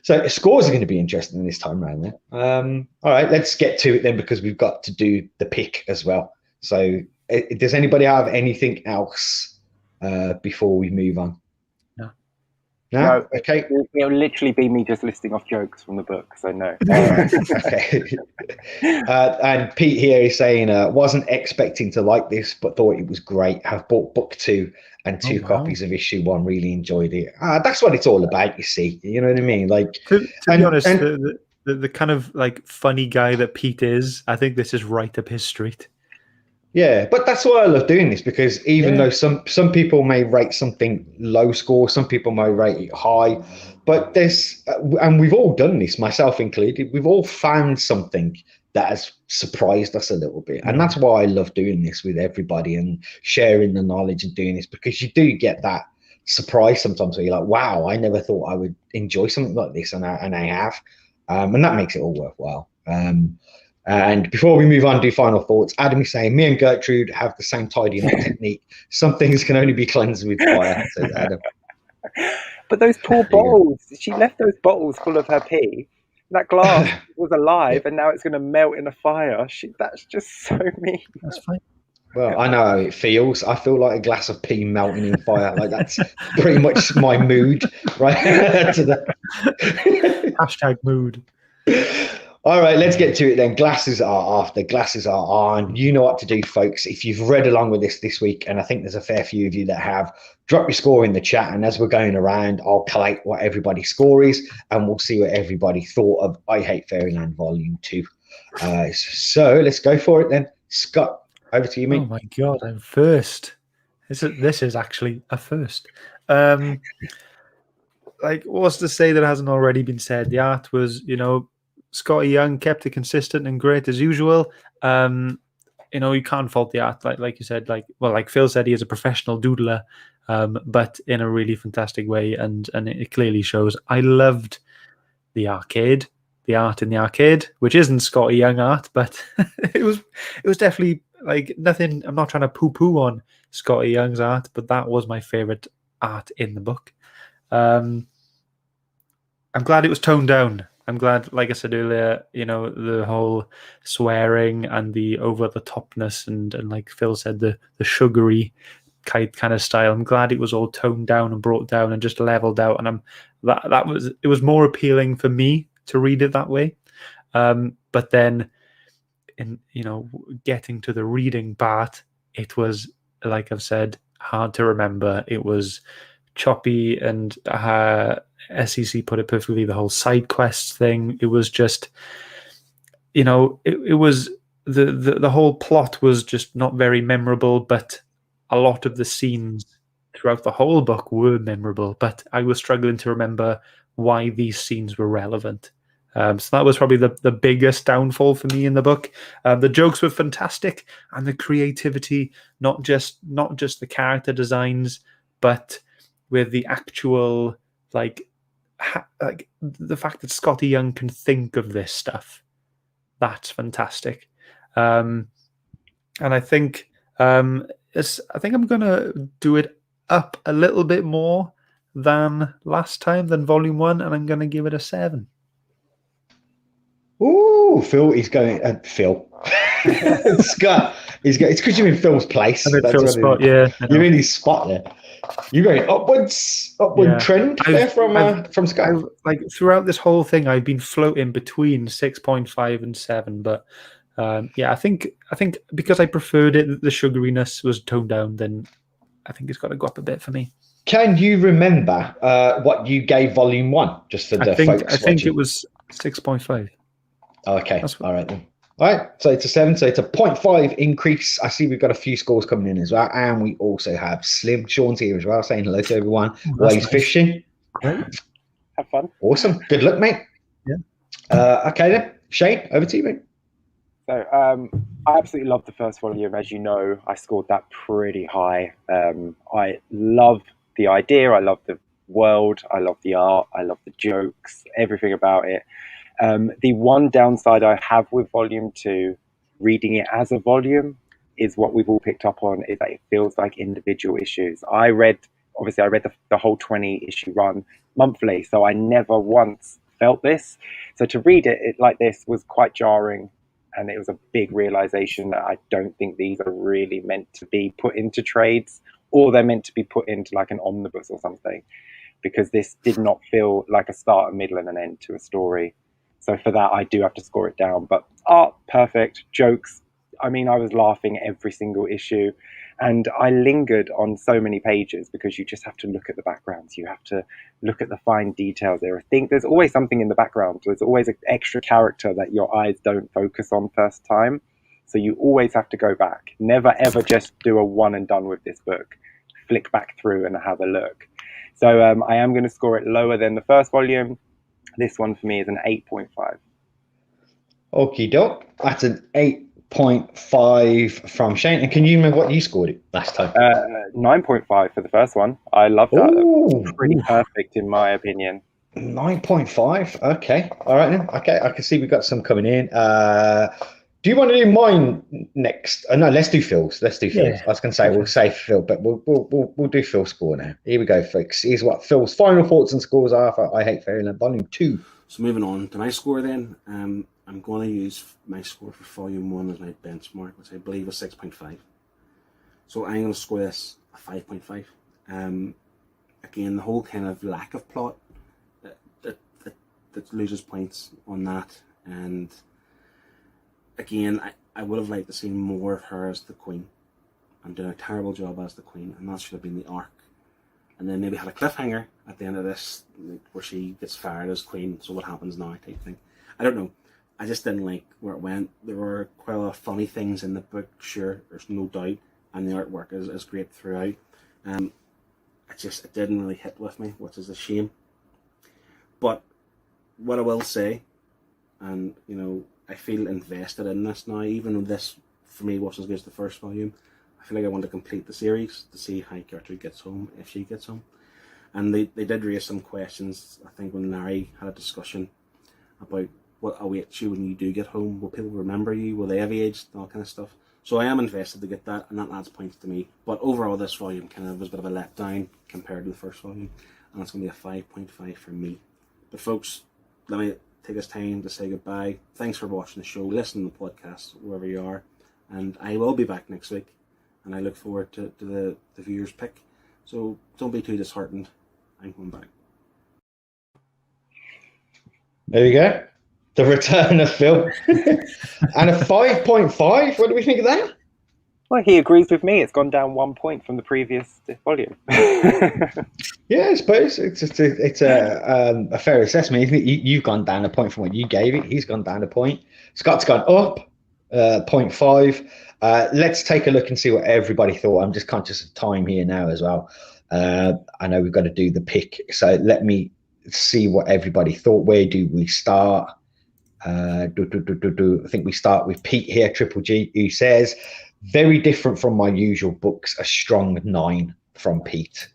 So scores are going to be interesting this time around then. All right, let's get to it then, because we've got to do the pick as well. So does anybody have anything else before we move on? No? Okay. It'll literally be me just listing off jokes from the book, so no. Okay. And Pete here is saying, wasn't expecting to like this, but thought it was great. Have bought book 2 and 2 copies of issue 1. Really enjoyed it. That's what it's all about, you see. You know what I mean? Like, to be honest, the kind of like funny guy that Pete is, I think this is right up his street. Yeah, but that's why I love doing this, because even though some people may rate something low score, some people may rate it high, but there's and we've all done this, myself included. We've all found something that has surprised us a little bit, and that's why I love doing this with everybody and sharing the knowledge and doing this, because you do get that surprise sometimes where you're like, "Wow, I never thought I would enjoy something like this," and I have, and that makes it all worthwhile. And before we move on, do final thoughts. Adam is saying, me and Gertrude have the same tidying up technique. Some things can only be cleansed with fire, says Adam. But those poor bottles, she left those bottles full of her pee. That glass was alive, and now it's going to melt in a fire. That's just so mean. That's fine. Well, I know how it feels. I feel like a glass of pee melting in fire. Like, that's pretty much my mood, right? Hashtag mood. All right, let's get to it then. Glasses are off. The glasses are on. You know what to do, folks. If you've read along with this week, and I think there's a fair few of you that have, drop your score in the chat. And as we're going around, I'll collate what everybody's score is, and we'll see what everybody thought of I Hate Fairyland Volume 2. So let's go for it then. Scott, over to you, mate. Oh my God, I'm first. This is actually a first. Like, what's to say that hasn't already been said? The art was, Skottie Young kept it consistent and great as usual. You can't fault the art, like you said, like Phil said, he is a professional doodler, but in a really fantastic way, and it clearly shows. I loved the art in the arcade, which isn't Skottie Young art, but it was definitely like nothing. I'm not trying to poo-poo on Skottie Young's art, but that was my favorite art in the book. I'm glad it was toned down. I'm glad, like I said earlier, the whole swearing and the over-the-topness and like Phil said, the sugary kind of style. I'm glad it was all toned down and brought down and just leveled out. And it was more appealing for me to read it that way. But then, getting to the reading part, it was, like I've said, hard to remember. It was choppy, and SEC put it perfectly, the whole side quest thing. It was just, it was the whole plot was just not very memorable, but a lot of the scenes throughout the whole book were memorable, but I was struggling to remember why these scenes were relevant. So that was probably the biggest downfall for me in the book. The jokes were fantastic, and the creativity, not just the character designs, but with the actual like the fact that Skottie Young can think of this stuff, that's fantastic. And I think I'm gonna do it up a little bit more than last time, than Volume 1, and I'm gonna give it a 7. Ooh, Phil is going. Phil, Scott, it's because you're in Phil's place. I'm in Phil's spot, yeah. You're in his spot there. You're going upward trend there from Scott. Like throughout this whole thing, I've been floating between 6.5 and 7, but I think because I preferred it, the sugariness was toned down. Then I think it's got to go up a bit for me. Can you remember what you gave Volume 1? Just for the folks. I think it was 6.5. Oh, okay. All right then. All right. So it's a 7. So it's a 0.5 increase. I see we've got a few scores coming in as well. And we also have Slim Sean's here as well, saying hello to everyone while he's fishing. Great. Have fun. Awesome. Good luck, mate. Yeah. Okay then. Shane, over to you, mate. So I absolutely love the first volume. As you know, I scored that pretty high. I love the idea. I love the world. I love the art. I love the jokes, everything about it. The one downside I have with Volume 2, reading it as a volume, is what we've all picked up on, is that it feels like individual issues. I read the whole 20-issue run monthly, so I never once felt this. So to read it like this was quite jarring, and it was a big realization that I don't think these are really meant to be put into trades, or they're meant to be put into like an omnibus or something. because this did not feel like a start, a middle, and an end to a story. So for that, I do have to score it down. But art, perfect. Jokes, I mean, I was laughing every single issue. And I lingered on so many pages because you just have to look at the backgrounds. You have to look at the fine details. There's always something in the background. There's always an extra character that your eyes don't focus on first time. So you always have to go back. Never, ever just do a one and done with this book. Flick back through and have a look. So I am going to score it lower than the first volume. This one for me is an 8.5. Okie doke. That's an 8.5 from Shane. And can you remember what you scored it last time? 9.5 for the first one. I love that. Ooh. Pretty perfect in my opinion. 9.5. Okay. All right then. Okay. I can see we've got some coming in. Do you want to do mine next? No, let's do Phil's. Let's do Phil's. Yeah. I was going to say we'll save Phil, but we'll do Phil's score now. Here we go, folks. Here's what Phil's final thoughts and scores are for I Hate Fairyland Volume 2. So moving on to my score then, I'm going to use my score for Volume 1 as my benchmark, which I believe is 6.5. So I'm going to score this a 5.5. Again, the whole kind of lack of plot that loses points on that, and again, I would have liked to see more of her as the queen, and doing a terrible job as the queen, and that should have been the arc. And then maybe had a cliffhanger at the end of this, like, where she gets fired as queen, so what happens now type thing. I don't know. I just didn't like where it went. There were quite a lot of funny things in the book, sure, there's no doubt, and the artwork is great throughout. It didn't really hit with me, which is a shame. But what I will say, and you know, I feel invested in this now, even though this for me wasn't as good as the first volume. I feel like I want to complete the series to see how Gertrude gets home, if she gets home. And they did raise some questions, I think, when Larry had a discussion about what awaits you when you do get home. Will people remember you? Will they have aged? All kind of stuff. So I am invested to get that, and that adds points to me. But overall, this volume kind of was a bit of a letdown compared to the first volume, and it's going to be a 5.5 for me. But folks, let me take this time to say goodbye. Thanks for watching the show, listening to the podcast, wherever you are, and I will be back next week, and I look forward to the viewers' pick. So don't be too disheartened. I'm coming back. There you go. The return of Phil. And a 5.5. What do we think of that? Well, he agrees with me. It's gone down 1 point from the previous volume. Yeah, I suppose it's a fair assessment, isn't it? You've gone down a point from what you gave it. He's gone down a point. Scott's gone up 0.5. Let's take a look and see what everybody thought. I'm just conscious of time here now as well. I know we've got to do the pick, so let me see what everybody thought. Where do we start? I think we start with Pete here, Triple G, who says, very different from my usual books, a strong 9 from Pete.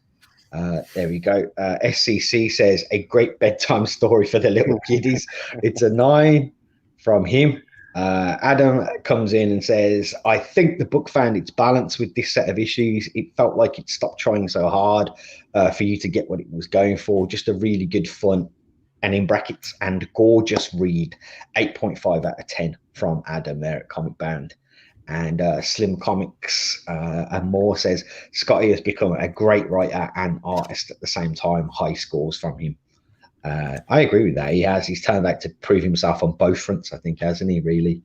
There we go. SCC says, a great bedtime story for the little kiddies. It's a 9 from him. Adam comes in and says, I think the book found its balance with this set of issues. It felt like it stopped trying so hard for you to get what it was going for. Just a really good fun, and in brackets, and gorgeous read. 8.5 out of 10 from Adam there at Comic Bound. And Slim Comics and more says, Skottie has become a great writer and artist at the same time. High scores from him. I agree with that. He's turned out to prove himself on both fronts, I think, hasn't he, really?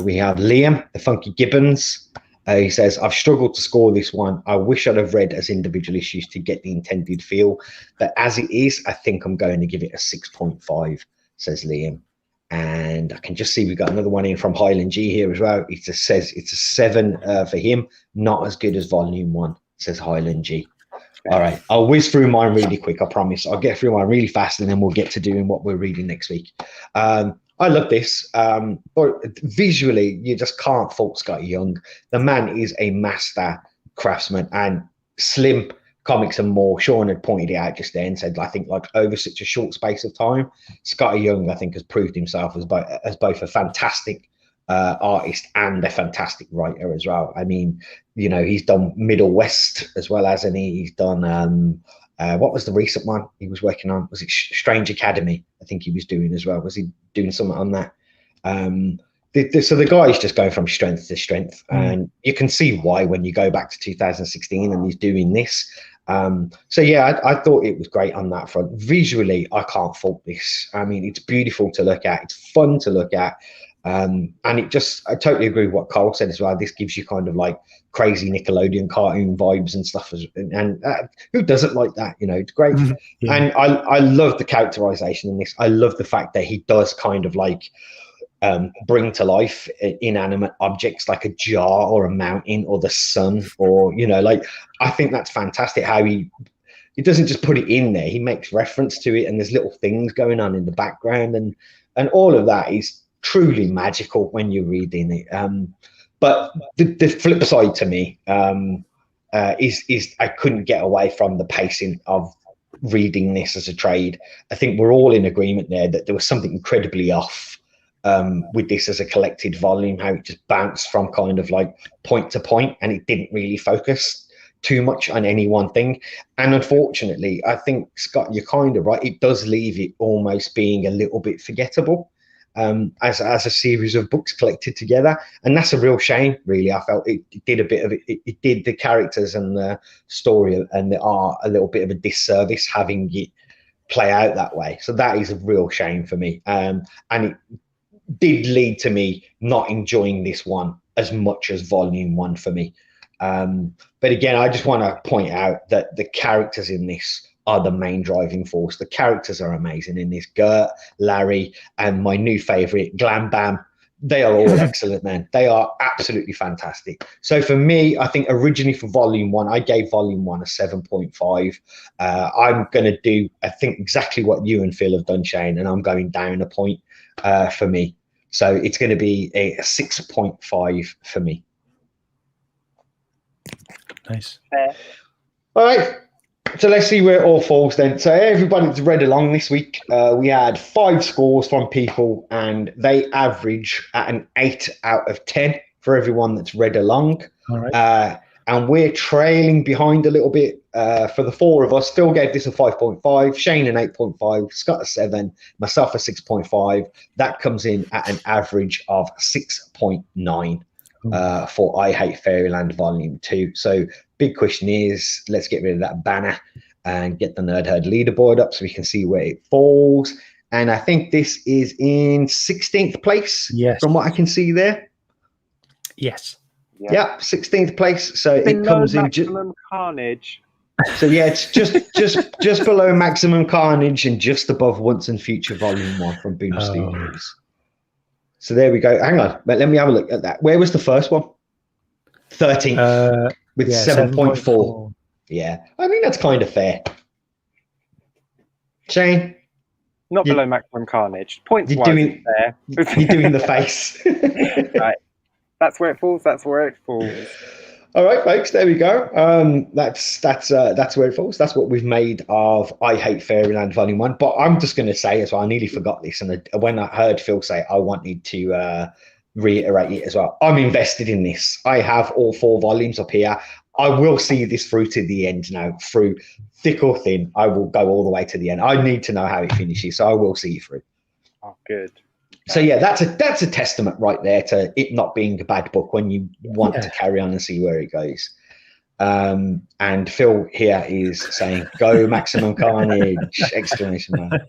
We have Liam, the Funky Gibbons. He says, I've struggled to score this one. I wish I'd have read as individual issues to get the intended feel. But as it is, I think I'm going to give it a 6.5, says Liam. And I can just see we've got another one in from Highland G here as well. It just says it's a 7 for him. Not as good as Volume 1, says Highland G. All right, I'll whiz through mine really quick, I promise. I'll get through mine really fast, and then we'll get to doing what we're reading next week. I love this. But visually, you just can't fault Skottie Young. The man is a master craftsman, and Slim Comics and more, Sean had pointed it out just then, said, I think, like, over such a short space of time, Skottie Young, I think, has proved himself as both a fantastic artist and a fantastic writer as well. I mean, you know, he's done Middle West as well, hasn't he? He's done what was the recent one he was working on? Was it Strange Academy? I think he was doing as well. Was he doing something on that? So the guy is just going from strength to strength, and you can see why when you go back to 2016 and he's doing this. So yeah, I thought it was great on that front. Visually, I can't fault this. I mean, it's beautiful to look at. It's fun to look at. And I totally agree with what Cole said as well. This gives you kind of like crazy Nickelodeon cartoon vibes and stuff. And who doesn't like that? You know, it's great. Yeah. And I love the characterization in this. I love the fact that he does kind of like bring to life inanimate objects like a jar or a mountain or the sun, or, you know, like, I think that's fantastic how he doesn't just put it in there. He makes reference to it, and there's little things going on in the background, and all of that is truly magical when you're reading it. But the flip side to me is I couldn't get away from the pacing of reading this as a trade. I think we're all in agreement there that there was something incredibly off with this as a collected volume, how it just bounced from kind of like point to point, and it didn't really focus too much on any one thing. And unfortunately, I think, Scott, you're kind of right. It does leave it almost being a little bit forgettable as a series of books collected together, and that's a real shame. Really, I felt it did a bit of it did the characters and the story and the art a little bit of a disservice having it play out that way. So that is a real shame for me, and it did lead to me not enjoying this one as much as volume one for me. But again, I just want to point out that the characters in this are the main driving force. The characters are amazing in this. Gert, Larry, and my new favorite, Glam Bam. They are all excellent, man. They are absolutely fantastic. So for me, I think originally for volume one, I gave volume one a 7.5. I'm going to do, I think, exactly what you and Phil have done, Shane, and I'm going down a point for me. So it's going to be a 6.5 for me. Nice. All right. So let's see where it all falls then. So everybody that's read along this week, we had 5 scores from people, and they average at an 8 out of 10 for everyone that's read along. All right. And we're trailing behind a little bit for the 4 of us. Phil gave this a 5.5, Shane an 8.5, Scott a 7, myself a 6.5. That comes in at an average of 6.9 for I Hate Fairyland Volume 2. So big question is, let's get rid of that banner and get the Nerd Herd leaderboard up so we can see where it falls. And I think this is in 16th place, yes, from what I can see there. Yes. Yeah, 16th place. So it comes in maximum carnage. So yeah, it's just below Maximum Carnage and just above Once and Future Volume 1 from Boom Studios. So there we go. Hang on, but let me have a look at that. Where was the first one? 13th with 7.4. Yeah, I mean, that's kind of fair. Shane? Not below Maximum Carnage. Points You're wise, doing, there. You're doing the face. Right. That's where it falls. That's where it falls. All right, folks, there we go. That's where it falls. That's what we've made of I Hate Fairyland Volume 1. But I'm just going to say as well, I nearly forgot this. And when I heard Phil say, I wanted to reiterate it as well. I'm invested in this. I have all 4 volumes up here. I will see this through to the end now, through thick or thin. I will go all the way to the end. I need to know how it finishes, so I will see it through. Oh, good. So yeah, that's a testament right there to it not being a bad book when you want to carry on and see where it goes. And Phil here is saying, "Go Maximum Carnage!" Exclamation mark.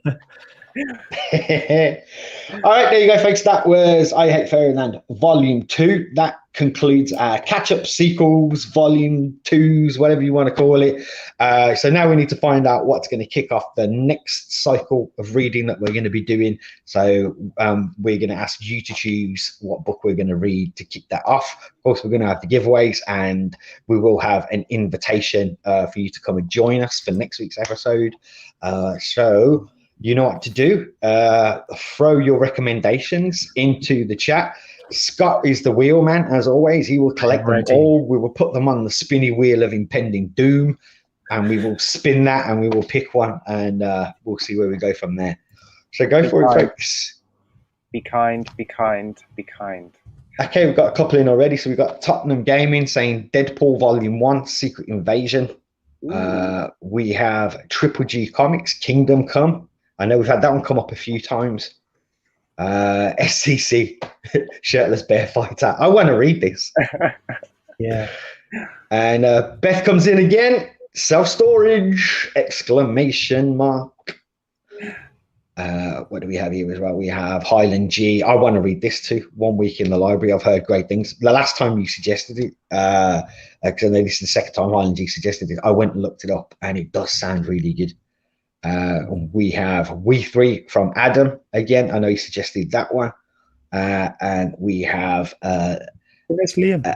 All right, there you go, folks. That was I Hate Fairyland Volume 2. That concludes our catch-up sequels, Volume 2s, whatever you want to call it. So now we need to find out what's going to kick off the next cycle of reading that we're going to be doing. So we're going to ask you to choose what book we're going to read to kick that off. Of course, we're going to have the giveaways, and we will have an invitation for you to come and join us for next week's episode. So you know what to do. Throw your recommendations into the chat. Scott is the wheelman, as always. He will collect them all. We will put them on the spinny wheel of impending doom, and we will spin that, and we will pick one, and we'll see where we go from there. So go for it, folks. Be kind, be kind, be kind. Okay, we've got a couple in already. So we've got Tottenham Gaming saying Deadpool Volume 1, Secret Invasion. We have Triple G Comics, Kingdom Come. I know we've had that one come up a few times. SCC, Shirtless Bear Fighter. I want to read this. Yeah. And Beth comes in again. Self-storage! Exclamation mark. What do we have here as well? We have Highland G. I want to read this too. 1 week in the library. I've heard great things. The last time you suggested it, because I know this is the second time Highland G suggested it, I went and looked it up, and it does sound really good. We have We Three from Adam. Again, I know he suggested that one. And we have... Where's Liam?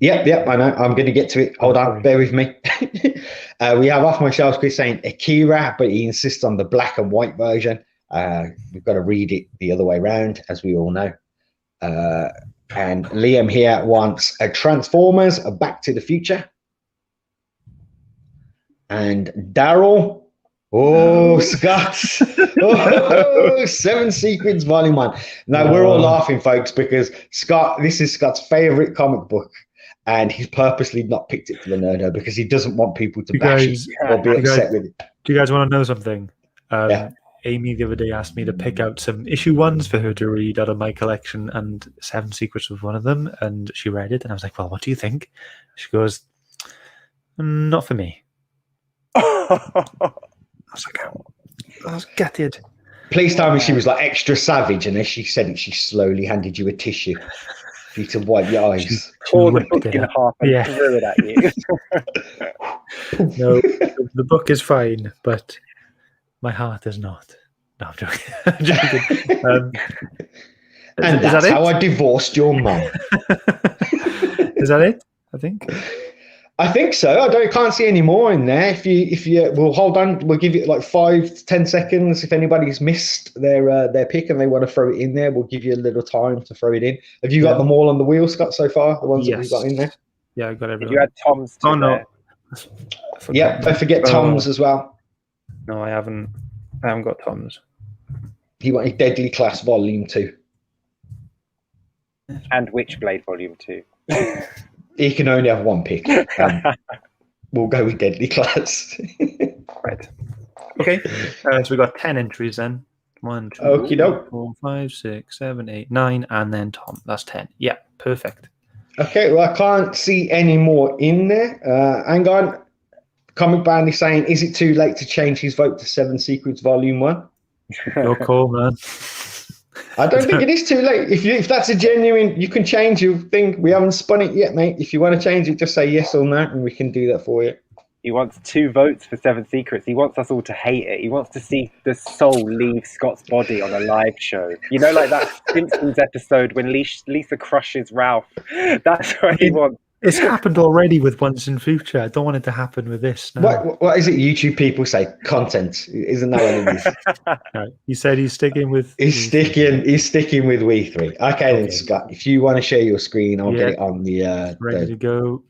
Yep, I know. I'm going to get to it. Hold on, bear with me. We have Off My Shelves Chris saying Akira, but he insists on the black and white version. We've got to read it the other way around, as we all know. And Liam here wants a Transformers, a Back to the Future. And Daryl, Scott. 7 Secrets Volume 1. Now, we're all laughing, folks, because this is Scott's favorite comic book. And he's purposely not picked it for the Nerd Herd because he doesn't want people to bash it or be upset with it. Do you guys want to know something? Yeah. Amy the other day asked me to pick out some issue ones for her to read out of my collection, and 7 Secrets was one of them. And she read it, and I was like, "Well, what do you think?" She goes, "Not for me." I was like, I was gutted. Please tell me she was like extra savage, and as she said it, she slowly handed you a tissue for you to wipe your eyes. Tore the book in half and threw it at you. No, the book is fine, but my heart is not. No, I'm joking. I'm joking. And that's how I divorced your mum. Is that it? I think so. I can't see any more in there. If you well, hold on. We'll give it like 5 to 10 seconds. If anybody's missed their pick and they want to throw it in there, we'll give you a little time to throw it in. Have you got them all on the wheel, Scott, so far? The ones that we've got in there? Yeah, I've got everyone. Did you add Tom's to there? Yeah, don't forget Tom's as well. No, I haven't got Tom's. He wanted Deadly Class Volume 2. And Witchblade Volume 2. He can only have one pick. We'll go with Deadly Class. Right. Okay. So we've got 10 entries then. 1, 2, Okie doke. 4, 5, 6, 7, 8, 9, and then Tom. That's 10. Yeah, perfect. Okay, well, I can't see any more in there. Hang on. Comic Band is saying, is it too late to change his vote to 7 Secrets Volume 1? Your call, man. I don't think it is too late. If that's a genuine, you can change your thing. We haven't spun it yet, mate. If you want to change it, just say yes or no, and we can do that for you. He wants 2 votes for 7 Secrets. He wants us all to hate it. He wants to see the soul leave Scott's body on a live show. You know, like that Simpsons episode when Lisa crushes Ralph. That's what he wants. It's happened already with Once in Future. I don't want it to happen with this. No. What is it YouTube people say? Content. Isn't that what it is? No, he said he's sticking with... He's sticking with We Three. Okay, then, Scott. If you want to share your screen, I'll get it on the... ready to go.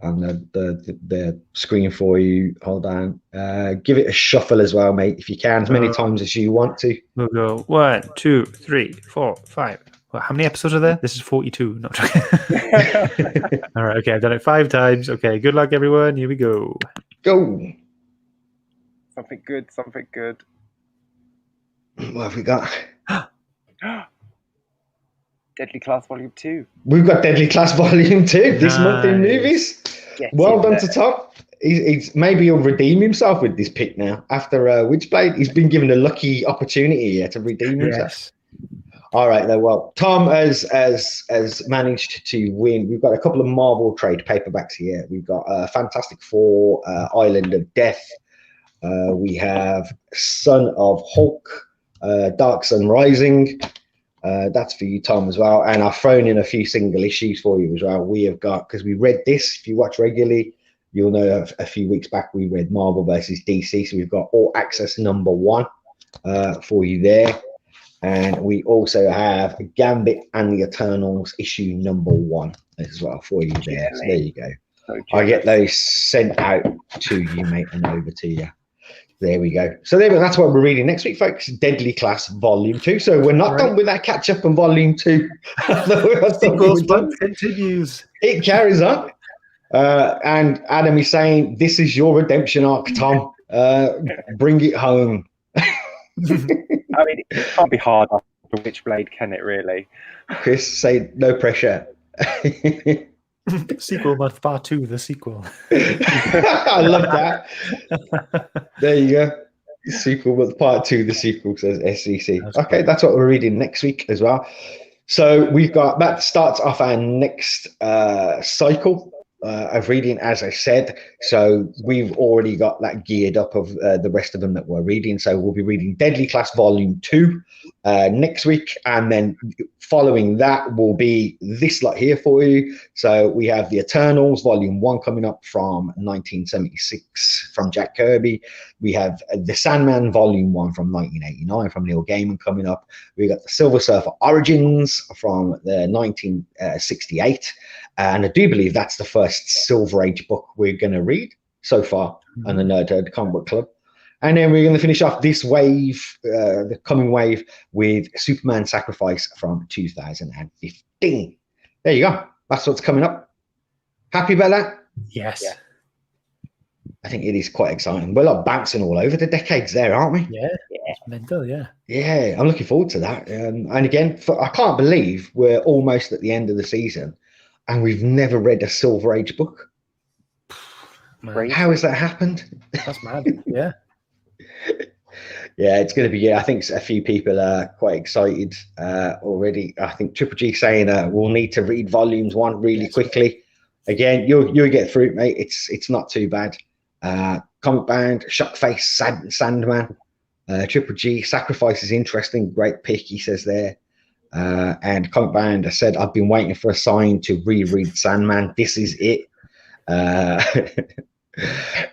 On the screen for you. Hold on. Give it a shuffle as well, mate, if you can, as many times as you want to. We'll go 1, 2, 3, 4, 5. Well, how many episodes are there? This is 42. No. All right. Okay, I've done it 5 times. Okay, good luck, everyone. Here we go. Go. Something good. Something good. What have we got? Deadly Class Volume 2. We've got Deadly Class Volume 2 this month in movies. Well done to Tom. Maybe he'll redeem himself with this pick now. After Witchblade, he's been given a lucky opportunity here to redeem himself. Yes. All right, then. Well, Tom has managed to win. We've got a couple of Marvel trade paperbacks here. We've got Fantastic Four, Island of Death. We have Son of Hulk, Dark Sun Rising. That's for you, Tom, as well. And I've thrown in a few single issues for you as well. We have got, because we read this, if you watch regularly, you'll know a few weeks back we read Marvel versus DC. So we've got All Access #1 for you there. And we also have Gambit and the Eternals issue #1 as well for you there. So there you go. I get those sent out to you, mate, and over to you. There we go. So that's what we're reading next week, folks. Deadly Class Volume 2. So we're not done with that catch up on Volume 2. Continues. It carries on. And Adam is saying, this is your redemption arc, Tom. Bring it home. I mean, it can't be hard after Witchblade, can it, really? Chris, say no pressure. Sequel month part 2, the sequel. I love that. There you go. Sequel with part 2, the sequel, says SCC. That's Okay, cool. that's what we're reading next week as well. So we've got that starts off our next cycle of reading, as I said. So we've already got that geared up of the rest of them that we're reading. So we'll be reading Deadly Class Volume 2 next week, and then following that will be this lot here for you. So we have The Eternals Volume 1 coming up from 1976 from Jack Kirby. We have The Sandman Volume 1 from 1989 from Neil Gaiman coming up. We got The Silver Surfer Origins from the 1968, and I do believe that's the first Silver Age book we're going to read so far on the Nerd Herd Comic Book Club. And then we're going to finish off this wave, the coming wave, with Superman Sacrifice from 2015. There you go. That's what's coming up. Happy about that? Yes. Yeah. I think it is quite exciting. We're like bouncing all over the decades there, aren't we? Yeah. It's mental, yeah. Yeah, I'm looking forward to that. And again, I can't believe we're almost at the end of the season and we've never read a Silver Age book. Man, How has that happened? that's mad. Yeah. Yeah, it's going to be. I think a few people are quite excited already. I think Triple G saying we'll need to read volumes 1 really quickly. Again, you'll get through it, mate. It's not too bad. Comic Bound, Shockface, Sandman, Triple G, Sacrifice is interesting. Great pick, he says there. And Comic Bound, I said I've been waiting for a sign to reread Sandman. This is it.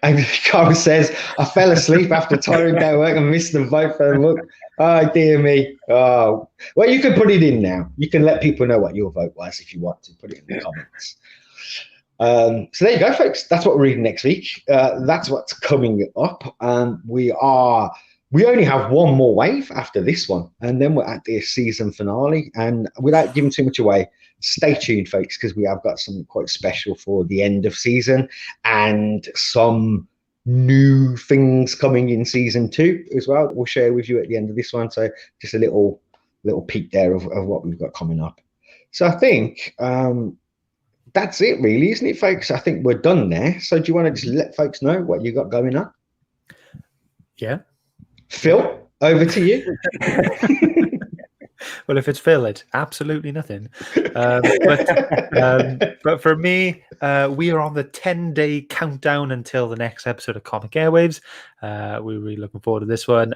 And Carl says, I fell asleep after tiring day at work and missed the vote for the book. Oh, dear me. Oh, well, you can put it in now. You can let people know what your vote was if you want to put it in the comments. So there you go, folks. That's what we're reading next week. That's what's coming up. We only have one more wave after this one, and then we're at the season finale. And without giving too much away, stay tuned, folks, because we have got something quite special for the end of season and some new things coming in season 2 as well that we'll share with you at the end of this one. So just a little peek there of what we've got coming up. So I think that's it, really, isn't it, folks? I think we're done there. So do you want to just let folks know what you got going on? Yeah. Phil, over to you. Well, if it's Phil, it's absolutely nothing. But for me, we are on the 10-day countdown until the next episode of Comic Airwaves. We're really looking forward to this one.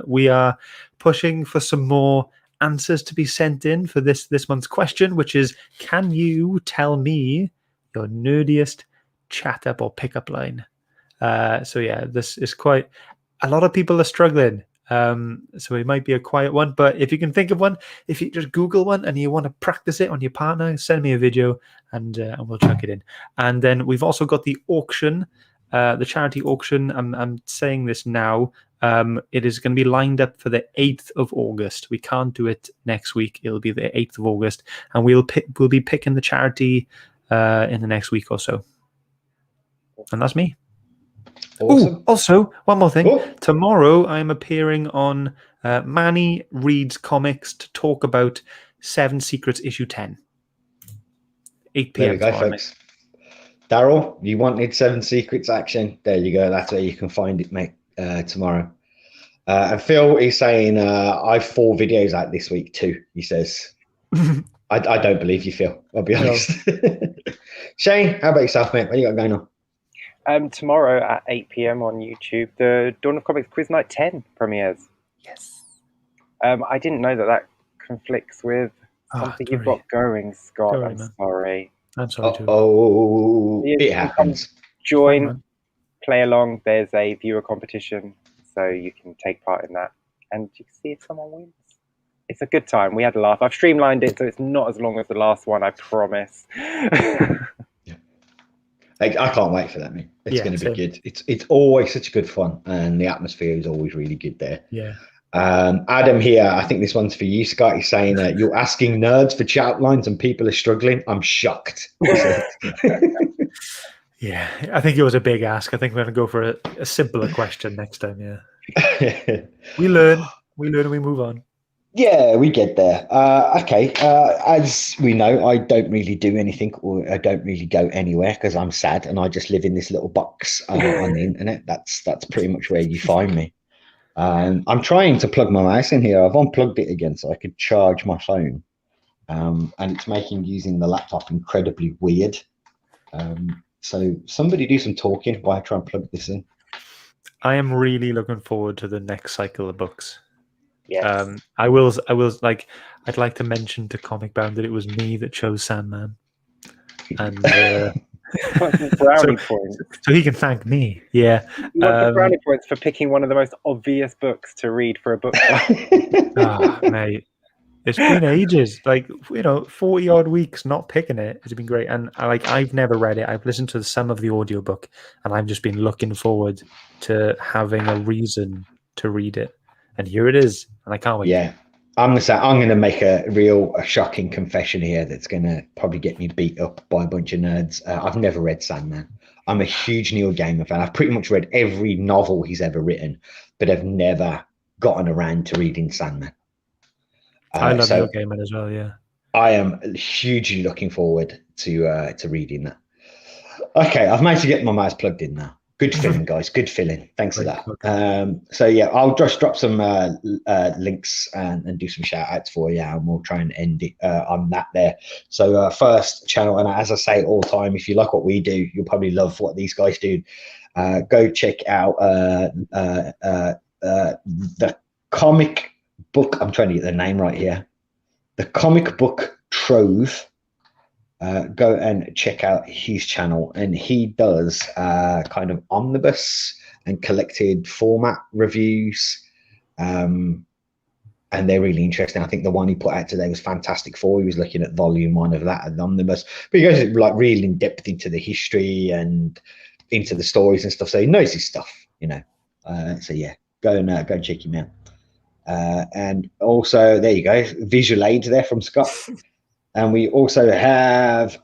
We are pushing for some more answers to be sent in for this month's question, which is, can you tell me your nerdiest chat up or pickup line? So yeah, this is quite... A lot of people are struggling. So it might be a quiet one, but if you can think of one, if you just Google one and you want to practice it on your partner, send me a video and we'll chuck it in. And then we've also got the auction, the charity auction. I'm saying this now. It is going to be lined up for the 8th of August. We can't do it next week. It'll be the 8th of August, and we'll be picking the charity in the next week or so. And that's me. Awesome. Ooh, also, one more thing. Oh. Tomorrow, I'm appearing on Manny Reads Comics to talk about 7 Secrets Issue 10. 8 p.m. There we go, folks. Daryl, you wanted 7 Secrets action. There you go. That's where you can find it, mate, tomorrow. And Phil is saying, I've 4 videos out this week too, he says. I don't believe you, Phil. I'll be honest. Shane, how about yourself, mate? What you got going on? Tomorrow at 8 p.m. on YouTube, the Dawn of Comics Quiz Night 10 premieres. Yes. I didn't know that conflicts with something you've got going, Scott. Sorry, I'm man. sorry. I'm sorry too. Oh, it happens. Join, play along. There's a viewer competition, so you can take part in that, and you can see if someone wins. It's a good time. We had a laugh. I've streamlined it, so it's not as long as the last one, I promise. I can't wait for that, mate. It's going to be good. It's always such good fun, and the atmosphere is always really good there. Yeah. Adam here, I think this one's for you, Scott. He's saying you're asking nerds for chat lines and people are struggling. I'm shocked. Yeah, I think it was a big ask. I think we're going to go for a simpler question next time. Yeah. We learn and we move on. Yeah, we get there. Okay. As we know, I don't really do anything, or I don't really go anywhere because I'm sad and I just live in this little box on the internet. That's pretty much where you find me. I'm trying to plug my mouse in here. I've unplugged it again so I could charge my phone, and it's making using the laptop incredibly weird. So somebody do some talking while I try and plug this in. I am really looking forward to the next cycle of books. Yes. I will like. I'd like to mention to Comic Bound that it was me that chose Sandman, and Brownie points. so he can thank me. Yeah, You want the brownie points for picking one of the most obvious books to read for a book club. mate. It's been ages, like 40 odd weeks not picking it. It's been great, and I've never read it. I've listened to some of the audiobook, and I've just been looking forward to having a reason to read it. And here it is, and I can't wait. Yeah, I'm gonna make a shocking confession here that's gonna probably get me beat up by a bunch of nerds. I've never read Sandman. I'm a huge Neil Gaiman fan. I've pretty much read every novel he's ever written, but I've never gotten around to reading Sandman. I love Neil Gaiman as well. Yeah, I am hugely looking forward to reading that. Okay, I've managed to get my mouse plugged in now. Good filling, guys. Good filling. Thanks for that. So yeah, I'll just drop some links and do some shout outs for you, and we'll try and end it on that there. So first channel, and as I say all the time, if you like what we do, you'll probably love what these guys do. Go check out the comic book. I'm trying to get the name right here. The Comic Book Trove. Go and check out his channel, and he does kind of omnibus and collected format reviews, and they're really interesting. I think the one he put out today was Fantastic Four. He was looking at volume 1 of that, an omnibus, but he goes like really in depth into the history and into the stories and stuff. So he knows his stuff, so yeah, go and check him out. And also there you go, visual aid there from Scott. And we also have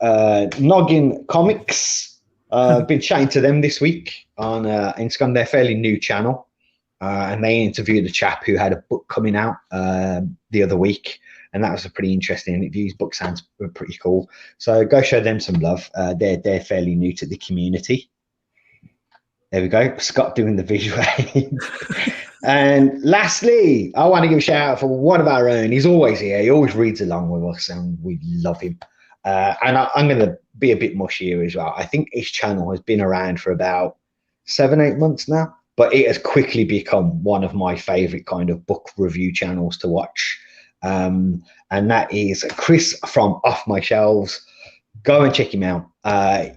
Noggin Comics. Been chatting to them this week on Instagram. They're a fairly new channel. And they interviewed a chap who had a book coming out the other week. And that was a pretty interesting interview. His book sounds pretty cool. So go show them some love. They're fairly new to the community. There we go. Scott doing the visual aid. And lastly, I want to give a shout out for one of our own. He's always here. He always reads along with us, and we love him. And I'm going to be a bit mushy here as well. I think his channel has been around for about 7-8 months now, but it has quickly become one of my favorite kind of book review channels to watch. And that is Chris from Off My Shelves. Go and check him out.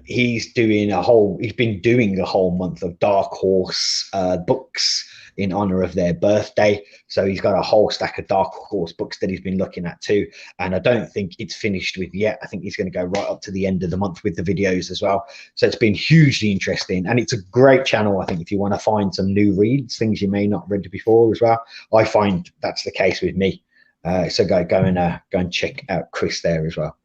He's been doing a whole month of Dark Horse books in honor of their birthday. So he's got a whole stack of Dark Horse books that he's been looking at too. And I don't think it's finished with yet. I think he's going to go right up to the end of the month with the videos as well. So it's been hugely interesting. And it's a great channel, I think, if you want to find some new reads, things you may not read before as well. I find that's the case with me. So go and check out Chris there as well.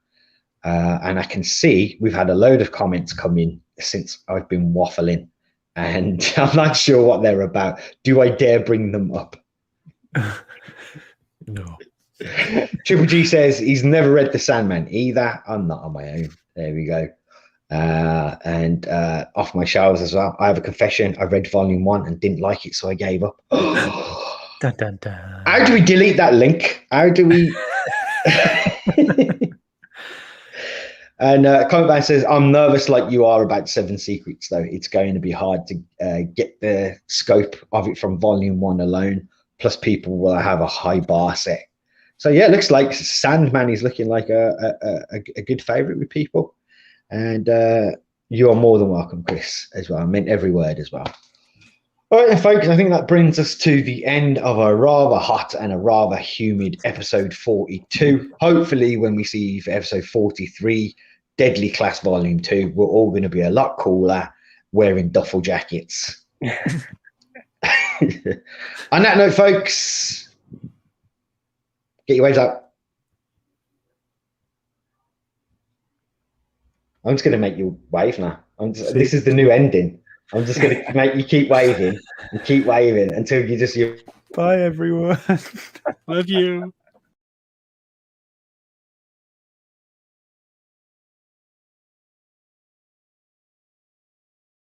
And I can see we've had a load of comments come in since I've been waffling, and I'm not sure what they're about. Do I dare bring them up? No. Triple G says he's never read The Sandman either. I'm not on my own. There we go. And Off My Shelves as well. I have a confession. I read volume 1 and didn't like it, so I gave up. Dun, dun, dun. How do we delete that link? How do we... And Comic Man says, I'm nervous like you are about Seven Secrets, though. It's going to be hard to get the scope of it from volume 1 alone. Plus, people will have a high bar set. So, yeah, it looks like Sandman is looking like a good favorite with people. And you are more than welcome, Chris, as well. I meant every word as well. All right, then, folks, I think that brings us to the end of a rather hot and a rather humid episode 42. Hopefully, when we see for episode 43, Deadly Class Volume 2, we're all going to be a lot cooler wearing duffel jackets. On that note, folks, get your waves up. I'm just going to make you wave now. This is the new ending. I'm just going to make you keep waving and keep waving until you just... Bye, everyone. Love you.